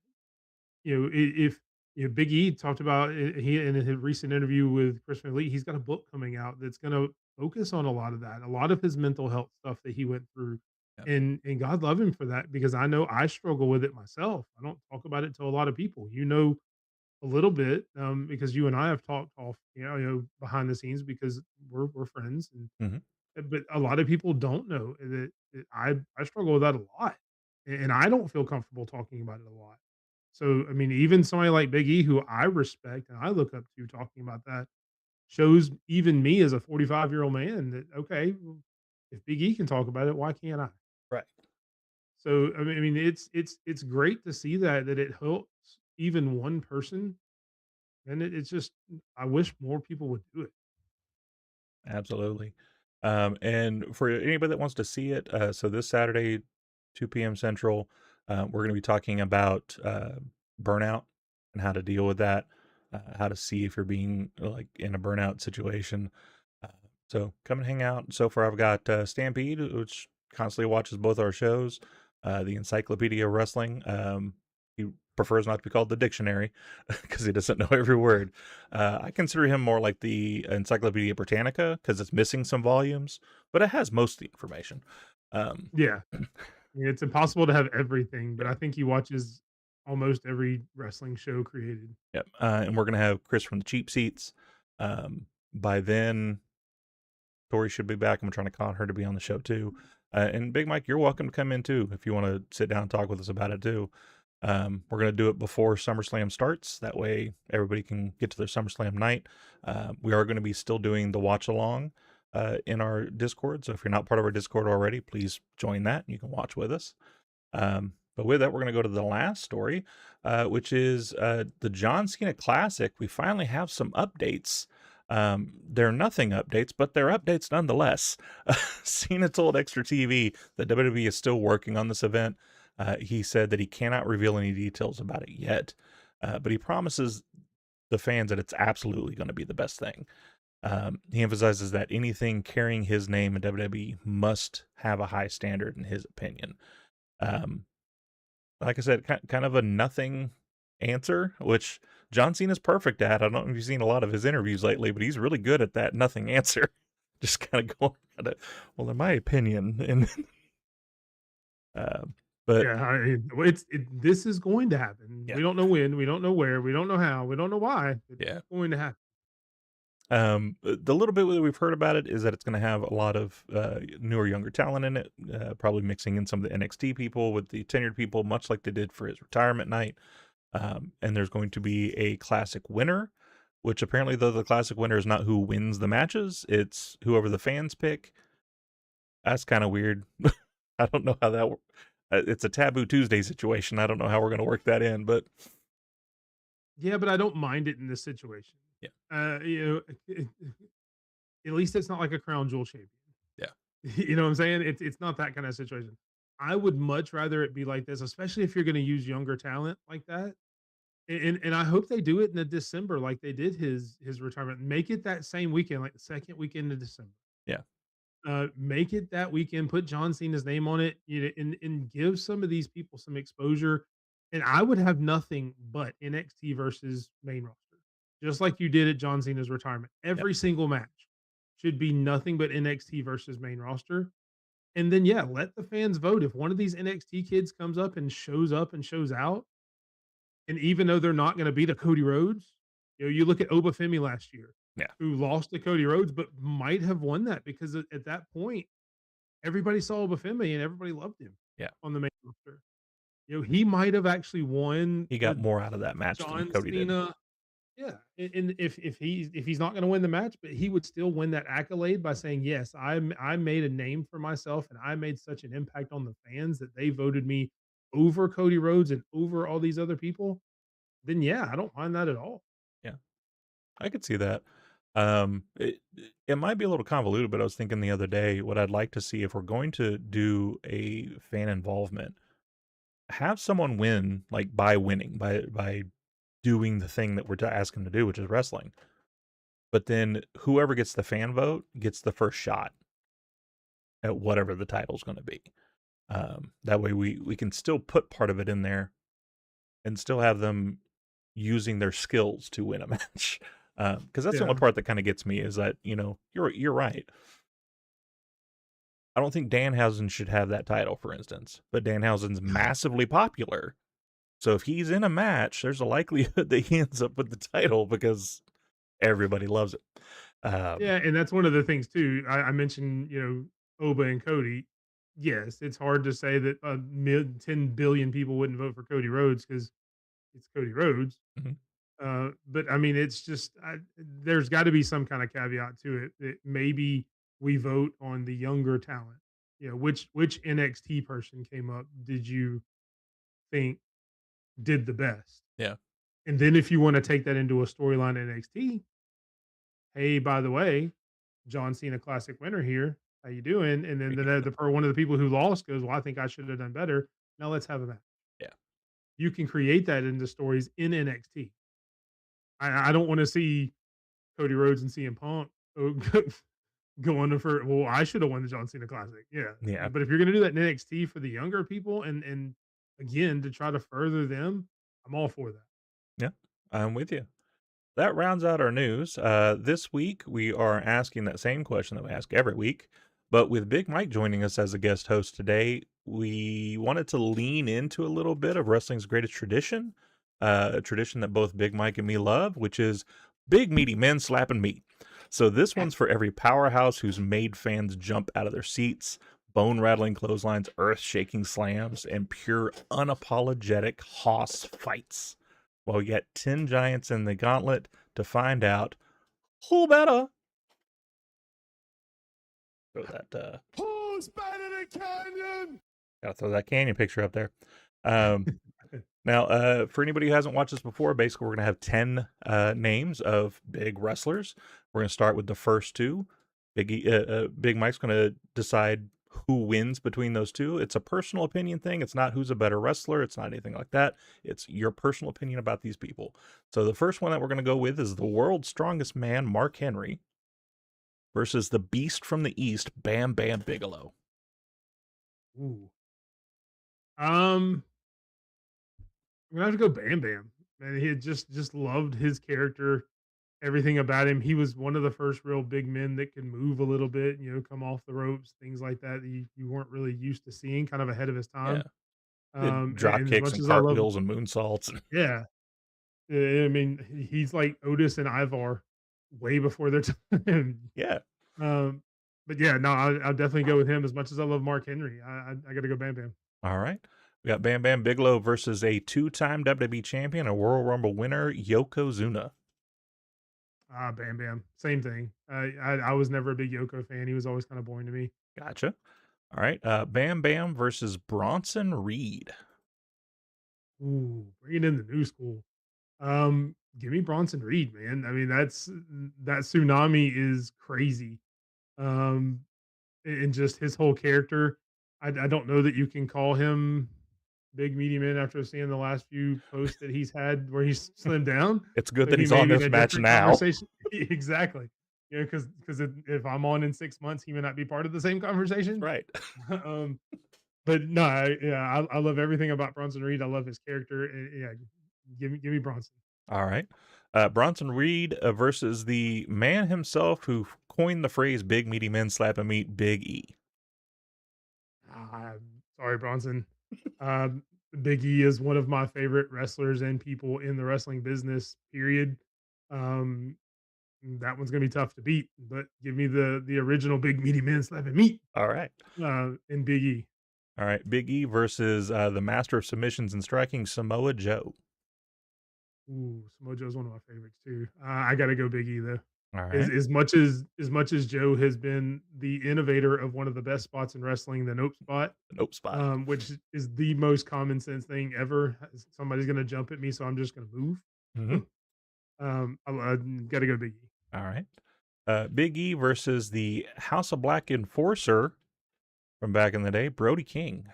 it. If Big E talked about he in his recent interview with Chris Lee, he's got a book coming out that's going to focus on a lot of that, a lot of his mental health stuff that he went through, Yep. and God love him for that because I know I struggle with it myself. I don't talk about it to a lot of people, a little bit, because you and I have talked off, behind the scenes because we're friends, Mhm. but a lot of people don't know that I struggle with that a lot, and I don't feel comfortable talking about it a lot. So, I mean, even somebody like Big E, who I respect and I look up to, talking about that shows even me as a 45-year-old man that, okay, well, if Big E can talk about it, why can't I? Right. So, I mean, it's great to see that it helps even one person, and it's just I wish more people would do it. Absolutely. And for anybody that wants to see it, so this Saturday, 2 p.m. Central, we're going to be talking about burnout and how to deal with that, how to see if you're being like in a burnout situation. Uh, so come and hang out. So far, I've got Stampede, which constantly watches both our shows, the Encyclopedia of Wrestling. He prefers not to be called the dictionary because he doesn't know every word. I consider him more like the Encyclopedia Britannica because it's missing some volumes, but it has most of the information. Yeah, it's impossible to have everything, but Yeah. I think he watches almost every wrestling show created. Yep. And we're going to have Chris from the Cheap Seats. By then, Tori should be back. I'm trying to con her to be on the show too. And Big Mike, you're welcome to come in too if you want to sit down and talk with us about it too. We're going to do it before SummerSlam starts. That way everybody can get to their SummerSlam night. We are going to be still doing the watch along in our Discord. So if you're not part of our Discord already, please join that and you can watch with us. But with that, we're going to go to the last story, which is the John Cena Classic. We finally have some updates. They're nothing updates, but they're updates nonetheless. Cena told Extra TV that WWE is still working on this event. He said that he cannot reveal any details about it yet, but he promises the fans that it's absolutely going to be the best thing. He emphasizes that anything carrying his name in WWE must have a high standard in his opinion. Like I said, kind of a nothing answer, which John Cena's perfect at. I don't know if you've seen a lot of his interviews lately, but he's really good at that nothing answer. Just kind of going at it. Well, in my opinion, and but Yeah, this is going to happen. Yeah. We don't know when, we don't know where, we don't know how, we don't know why. It's Yeah. going to happen. The little bit that we've heard about it is that it's going to have a lot of newer, younger talent in it, probably mixing in some of the NXT people with the tenured people, much like they did for his retirement night. And there's going to be a classic winner, which apparently, though, the classic winner is not who wins the matches, it's whoever the fans pick. That's kind of weird. I don't know how that works. It's a Taboo Tuesday situation. I don't know how we're going to work that in, but Yeah, but I don't mind it in this situation. Yeah. At least it's not like a crown jewel champion. Yeah. You know what I'm saying? It's not that kind of situation. I would much rather it be like this, especially if you're going to use younger talent like that. And I hope they do it in the December like they did his retirement. Make it that same weekend, like the second weekend of December. Yeah. Make it that weekend. Put John Cena's name on it, and give some of these people some exposure. And I would have nothing but NXT versus main roster, just like you did at John Cena's retirement. Every single match should be nothing but NXT versus main roster. And then, yeah, let the fans vote. If one of these NXT kids comes up and shows out, and even though they're not going to beat a Cody Rhodes, you look at Obafemi last year, Yeah. who lost to Cody Rhodes, but might have won that because at that point, everybody saw Obafemi and everybody loved him. Yeah. On the main roster, he might have actually won. He got more out of that match John than Cody Cena. did. Yeah, and if he's not going to win the match, but he would still win that accolade by saying, "Yes, I made a name for myself, and I made such an impact on the fans that they voted me over Cody Rhodes and over all these other people." Then yeah, I don't mind that at all. Yeah, I could see that. It might be a little convoluted, but I was thinking the other day, what I'd like to see if we're going to do a fan involvement, have someone win like by winning, by doing the thing that we're asking them to do, which is wrestling. But then whoever gets the fan vote gets the first shot at whatever the title's going to be. That way we can still put part of it in there and still have them using their skills to win a match. Because that's the only part that kind of gets me is that, you're right. I don't think Danhausen should have that title, for instance, but Danhausen's massively popular. So if he's in a match, there's a likelihood that he ends up with the title because everybody loves it. Yeah, and that's one of the things too. I mentioned, Oba and Cody. Yes, it's hard to say that 10 billion people wouldn't vote for Cody Rhodes because it's Cody Rhodes. Mhm. But I mean, it's just there's got to be some kind of caveat to it. That maybe we vote on the younger talent. Which NXT person came up did you think did the best? Yeah. And then if you want to take that into a storyline NXT, hey, by the way, John Cena Classic winner here. How you doing? And then one of the people who lost goes, well, I think I should have done better. Now let's have a match. Yeah. You can create that into stories in NXT. I don't want to see Cody Rhodes and CM Punk going for, well, I should have won the John Cena Classic. Yeah. Yeah. But if you're going to do that in NXT for the younger people and again, to try to further them, I'm all for that. Yeah, I'm with you. That rounds out our news. This week, we are asking that same question that we ask every week, but with Big Mike joining us as a guest host today, we wanted to lean into a little bit of wrestling's greatest tradition, a tradition that both Big Mike and me love, which is big meaty men slapping meat. So this one's for every powerhouse who's made fans jump out of their seats, bone-rattling clotheslines, earth-shaking slams, and pure unapologetic hoss fights. Well, we got 10 giants in the gauntlet to find out who better. Throw that. Who's better than Canyon? Gotta throw that canyon picture up there. Now, for anybody who hasn't watched this before, basically we're gonna have 10 names of big wrestlers. We're gonna start with the first two. Big Mike's gonna decide who wins between those two. It's a personal opinion thing. It's not who's a better wrestler. It's not anything like that. It's your personal opinion about these people. So the first one that we're going to go with is the world's strongest man, Mark Henry, versus the Beast from the East, Bam Bam Bigelow. Ooh. I'm gonna have to go Bam Bam. Man, he had just loved his character, everything about him. He was one of the first real big men that could move a little bit, come off the ropes, things like that you weren't really used to seeing, kind of ahead of his Yeah. time. Did drop And as kicks much and as I love, cartwheels and moonsaults. yeah, I mean, he's like Otis and Ivar way before their time. Yeah. Um, but yeah, no, I'll definitely go with him. As much as I love Mark Henry, I got to go Bam Bam. All right. We got Bam Bam Bigelow versus a two-time WWE champion, a Royal Rumble winner, Yokozuna. Bam Bam, same thing. I was never a big Yoko fan. He was always kind of boring to me. Gotcha. All right. Bam Bam versus Bronson Reed. Ooh, bringing in the new school. Give me Bronson Reed, man. I mean, that tsunami is crazy. Um, and just his whole character. I don't know that you can call him big meaty man after seeing the last few posts that he's had where he's slimmed down. It's good So that he he's may on be in this a match different now. conversation. Exactly. Because if I'm on in 6 months, he may not be part of the same conversation. Right. um, but no, I love everything about Bronson Reed. I love his character. Yeah, give me Bronson. All right. Bronson Reed versus the man himself who coined the phrase big meaty men slapping meat, Big E. Sorry, Bronson. Um, Big E is one of my favorite wrestlers and people in the wrestling business. Period. Um, that one's gonna be tough to beat, but give me the original big meaty man slapping meat All right. in Big E. All right. Big E versus the master of submissions and striking, Samoa Joe. Ooh, Samoa Joe's one of my favorites too. I gotta go Big E though. All As, right. as much as Joe has been the innovator of one of the best spots in wrestling, the nope spot, The nope spot. which is the most common sense thing ever. Somebody's gonna jump at me, so I'm just gonna move. Mm-hmm. I gotta go Big E. All right. Big E versus the House of Black enforcer from back in the day, Brody King.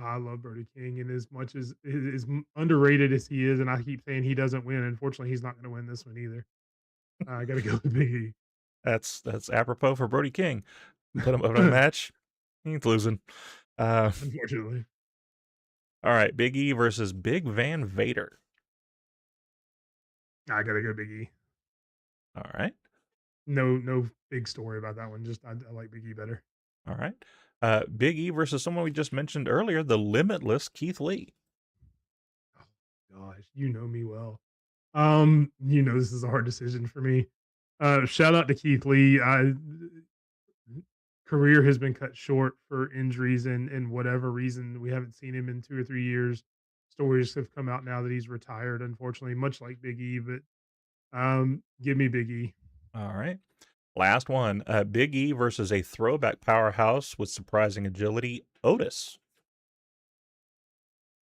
I love Brody King, and as much as underrated as he is, and I keep saying he doesn't win. Unfortunately, he's not going to win this one either. I got to go with Big E. That's apropos for Brody King. Put him up in a match. He's losing. Unfortunately, All right. Big E versus Big Van Vader. I got to go Big E. All right. No big story about that one. Just I like Big E better. All right. Big E versus someone we just mentioned earlier, the limitless Keith Lee. Gosh, you know me well. This is a hard decision for me. Shout out to Keith Lee. Career has been cut short for injuries and whatever reason. We haven't seen him in 2 or 3 years. Stories have come out now that he's retired, unfortunately, much like Big E, but give me Big E. All right. Last one. Big E versus a throwback powerhouse with surprising agility, Otis.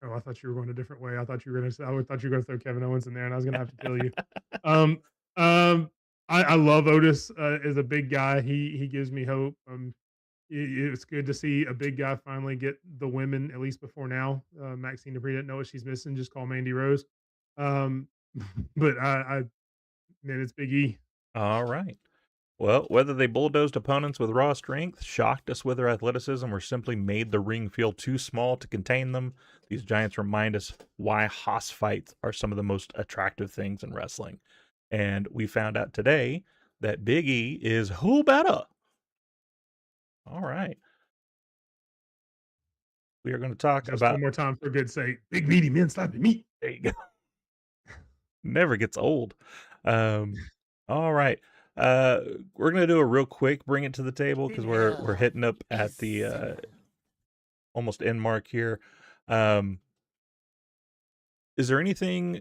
Oh, I thought you were going a different way. I thought you were going to throw Kevin Owens in there, and I was going to have to kill you. Um, I love Otis as a big guy. He gives me hope. It's good to see a big guy finally get the women, at least before now. Maxine Dupree didn't know what she's missing. Just call Mandy Rose. But man, it's Big E. All right. Well, whether they bulldozed opponents with raw strength, shocked us with their athleticism, or simply made the ring feel too small to contain them, these giants remind us why hoss fights are some of the most attractive things in wrestling. And we found out today that Big E is who better? All right. We are going to talk Just about. one more time for good sake. Big meaty men slapping meat. There you go. Never gets old. All right. We're gonna do a real quick bring it to the table because we're hitting up at the almost end mark here. Is there anything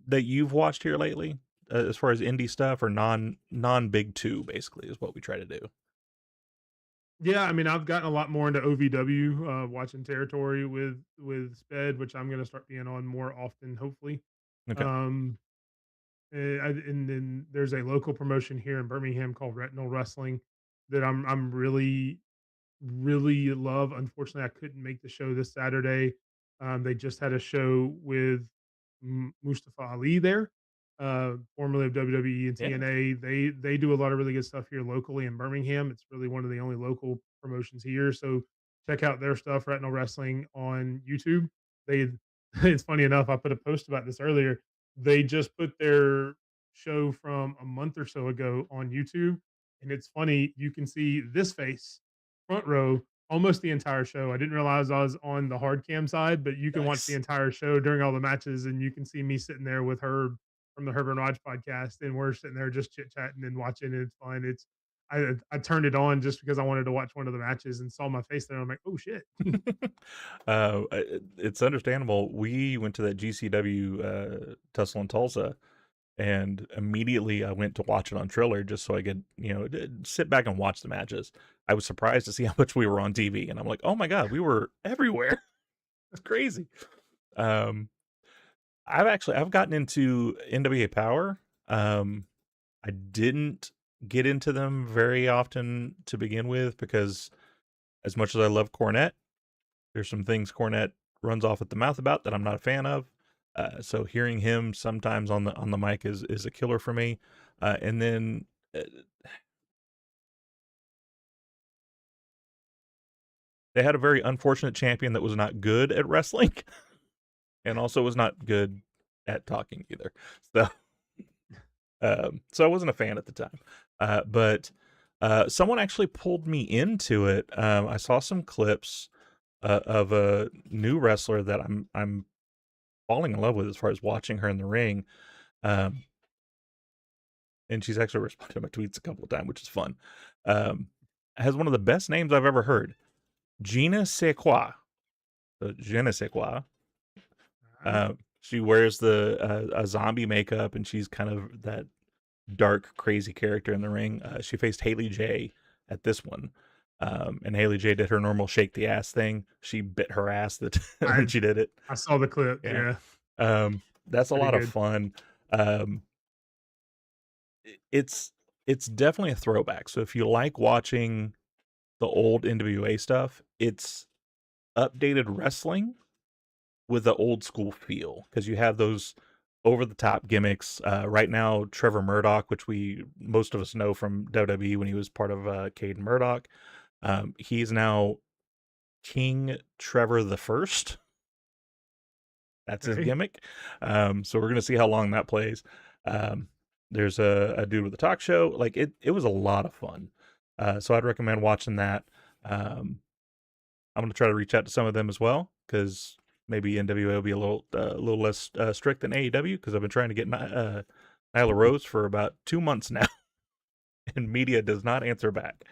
that you've watched here lately as far as indie stuff or non big two? Basically, is what we try to do. Yeah, I mean, I've gotten a lot more into OVW, watching Territory with Sped, which I'm going to start being on more often, hopefully. Okay. And then there's a local promotion here in Birmingham called Retinal Wrestling that I'm really love. Unfortunately, I couldn't make the show this Saturday. They just had a show with Mustafa Ali there. formerly of WWE and Yeah. TNA. They do a lot of really good stuff here locally in Birmingham. It's really one of the only local promotions here. So check out their stuff, Retinal Wrestling, on YouTube. They it's funny enough, I put a post about this earlier. They just put their show from a month or so ago on YouTube. And it's funny, you can see this face front row almost the entire show. I didn't realize I was on the hard cam side, but you can watch the Nice. entire show during all the matches, and you can see me sitting there with Herb from the Herb and Raj podcast, and we're sitting there just chit chatting and watching. And it's fun. I turned it on just because I wanted to watch one of the matches and saw my face there. I'm like, oh shit. It's understandable. We went to that GCW Tussle in Tulsa, and immediately I went to watch it on Triller just so I could, sit back and watch the matches. I was surprised to see how much we were on TV, and I'm like, oh my god, we were everywhere. It's crazy. I've gotten into NWA Power. I didn't get into them very often to begin with because, as much as I love Cornette, there's some things Cornette runs off at the mouth about that I'm not a fan of. So hearing him sometimes on the mic is a killer for me. And then they had a very unfortunate champion that was not good at wrestling, and also was not good at talking either. So I wasn't a fan at the time. But someone actually pulled me into it. I saw some clips of a new wrestler that I'm falling in love with as far as watching her in the ring. And she's actually responded to my tweets a couple of times, which is fun. Has one of the best names I've ever heard. Gina Sequoia. So Je ne sais quoi. She wears a zombie makeup, and she's kind of that dark, crazy character in the ring. She faced Haley J at this one. And Haley J did her normal shake the ass thing. She bit her ass when she did it. I saw the clip. Yeah. That's a Pretty lot good. of fun. It's definitely a throwback. So if you like watching the old NWA stuff, it's updated wrestling with the old school feel, because you have those over the top gimmicks. Right now, Trevor Murdoch, which most of us know from WWE when he was part of Caden Murdoch, he's now King Trevor the First. That's his gimmick. So we're gonna see how long that plays. There's a dude with a talk show. Like it was a lot of fun. So I'd recommend watching that. I'm gonna try to reach out to some of them as well, because maybe NWA will be a little less strict than AEW, because I've been trying to get Nyla Rose for about 2 months now, and media does not answer back.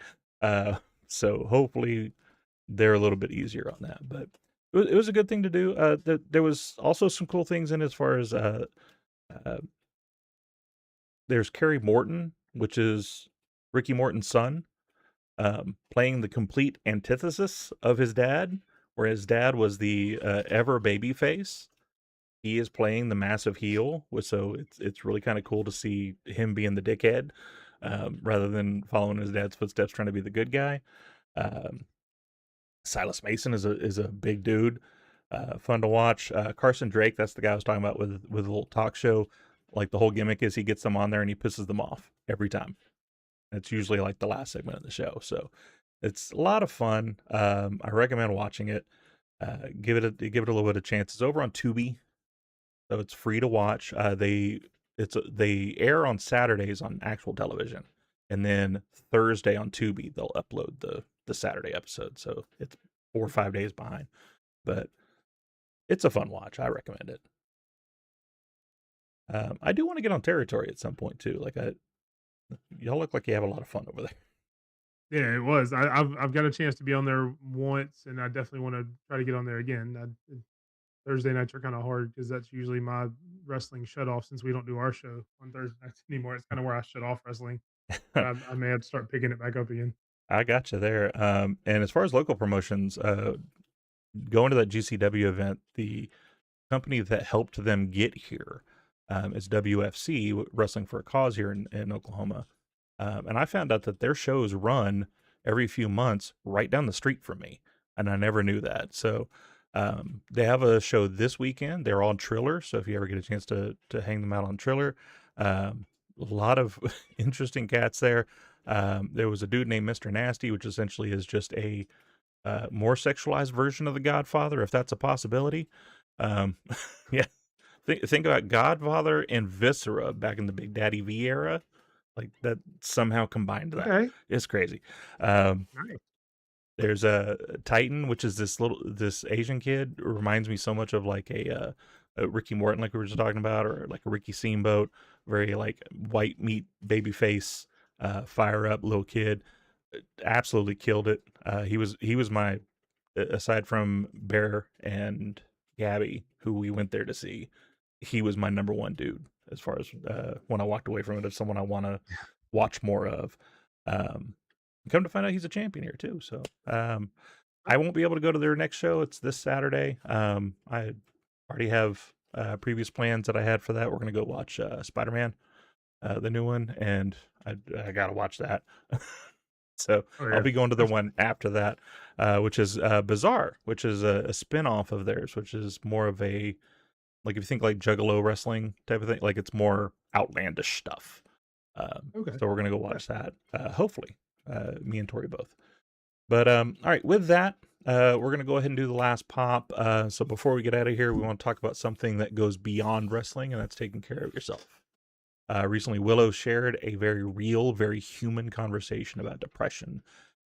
So hopefully they're a little bit easier on that. But it was a good thing to do. There was also some cool things in as far as there's Kerry Morton, which is Ricky Morton's son, playing the complete antithesis of his dad. Where his dad was the ever baby face, he is playing the massive heel. So it's really kind of cool to see him being the dickhead, rather than following his dad's footsteps, trying to be the good guy. Silas Mason is a big dude, fun to watch. Carson Drake, that's the guy I was talking about with a little talk show. Like, the whole gimmick is he gets them on there and he pisses them off every time. It's usually like the last segment of the show. So it's a lot of fun. I recommend watching it. Give it a little bit of chance. It's over on Tubi, so it's free to watch. They air on Saturdays on actual television, and then Thursday on Tubi they'll upload the Saturday episode. So it's 4 or 5 days behind, but it's a fun watch. I recommend it. I do want to get on Territory at some point too. Y'all look like you have a lot of fun over there. Yeah, it was. I've got a chance to be on there once, and I definitely want to try to get on there again. Thursday nights are kind of hard because that's usually my wrestling shut off, since we don't do our show on Thursday nights anymore. It's kind of where I shut off wrestling. But I may have to start picking it back up again. I got you there. And as far as local promotions, going to that GCW event, the company that helped them get here is WFC, Wrestling for a Cause, here in Oklahoma. And I found out that their shows run every few months right down the street from me, and I never knew that. So They have a show this weekend. They're on Triller, so if you ever get a chance to hang them out on Triller, a lot of interesting cats there. There was a dude named Mr. Nasty, which essentially is just a more sexualized version of the Godfather, if that's a possibility. Yeah, think about Godfather and Viscera back in the Big Daddy V era, like that somehow combined that. Okay. It's crazy. Nice. There's a Titan, which is this Asian kid. It reminds me so much of like a Ricky Morton, like we were just talking about, or like a Ricky Steamboat, very like white meat baby face, fire up little kid. Absolutely killed it. He was my, aside from Bear and Gabby, who we went there to see, he was my number one dude as far as when I walked away from it, of someone I want to watch more of. Come to find out, he's a champion here too. So I won't be able to go to their next show. It's this Saturday. I already have previous plans that I had for that. We're gonna go watch Spider-Man, the new one, and I gotta watch that. So I'll be going to the one after that, which is Bizarre, which is a spin-off of theirs, which is more of a, like, if you think like Juggalo wrestling type of thing, like it's more outlandish stuff. Okay. So we're gonna go watch that. Hopefully, me and Tori both. But all right, with that, we're gonna go ahead and do the last pop. So before we get out of here, we want to talk about something that goes beyond wrestling, and that's taking care of yourself. Recently, Willow shared a very real, very human conversation about depression.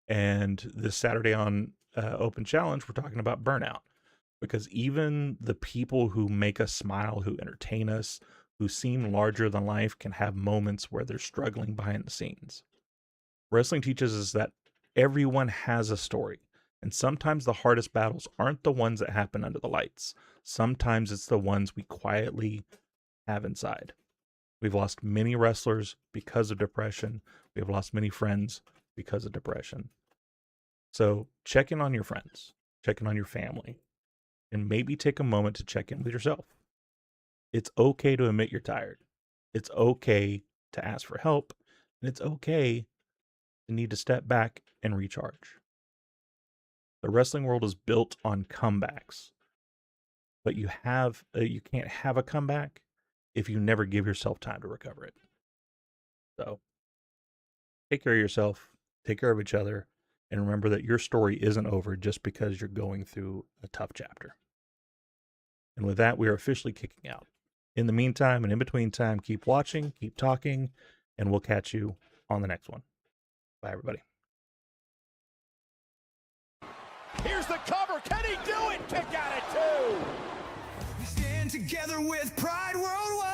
And this Saturday on Open Challenge, we're talking about burnout. Because even the people who make us smile, who entertain us, who seem larger than life, can have moments where they're struggling behind the scenes. Wrestling teaches us that everyone has a story. And sometimes the hardest battles aren't the ones that happen under the lights. Sometimes it's the ones we quietly have inside. We've lost many wrestlers because of depression. We've lost many friends because of depression. So check in on your friends, check in on your family, and maybe take a moment to check in with yourself. It's okay to admit you're tired. It's okay to ask for help. And it's okay to need to step back and recharge. The wrestling world is built on comebacks, but you can't have a comeback if you never give yourself time to recover it. So take care of yourself, take care of each other, and remember that your story isn't over just because you're going through a tough chapter. And with that, we are officially kicking out. In the meantime and in between time, keep watching, keep talking, and we'll catch you on the next one. Bye, everybody. Here's the cover. Can he do it? Kick out at 2. We stand together with pride worldwide.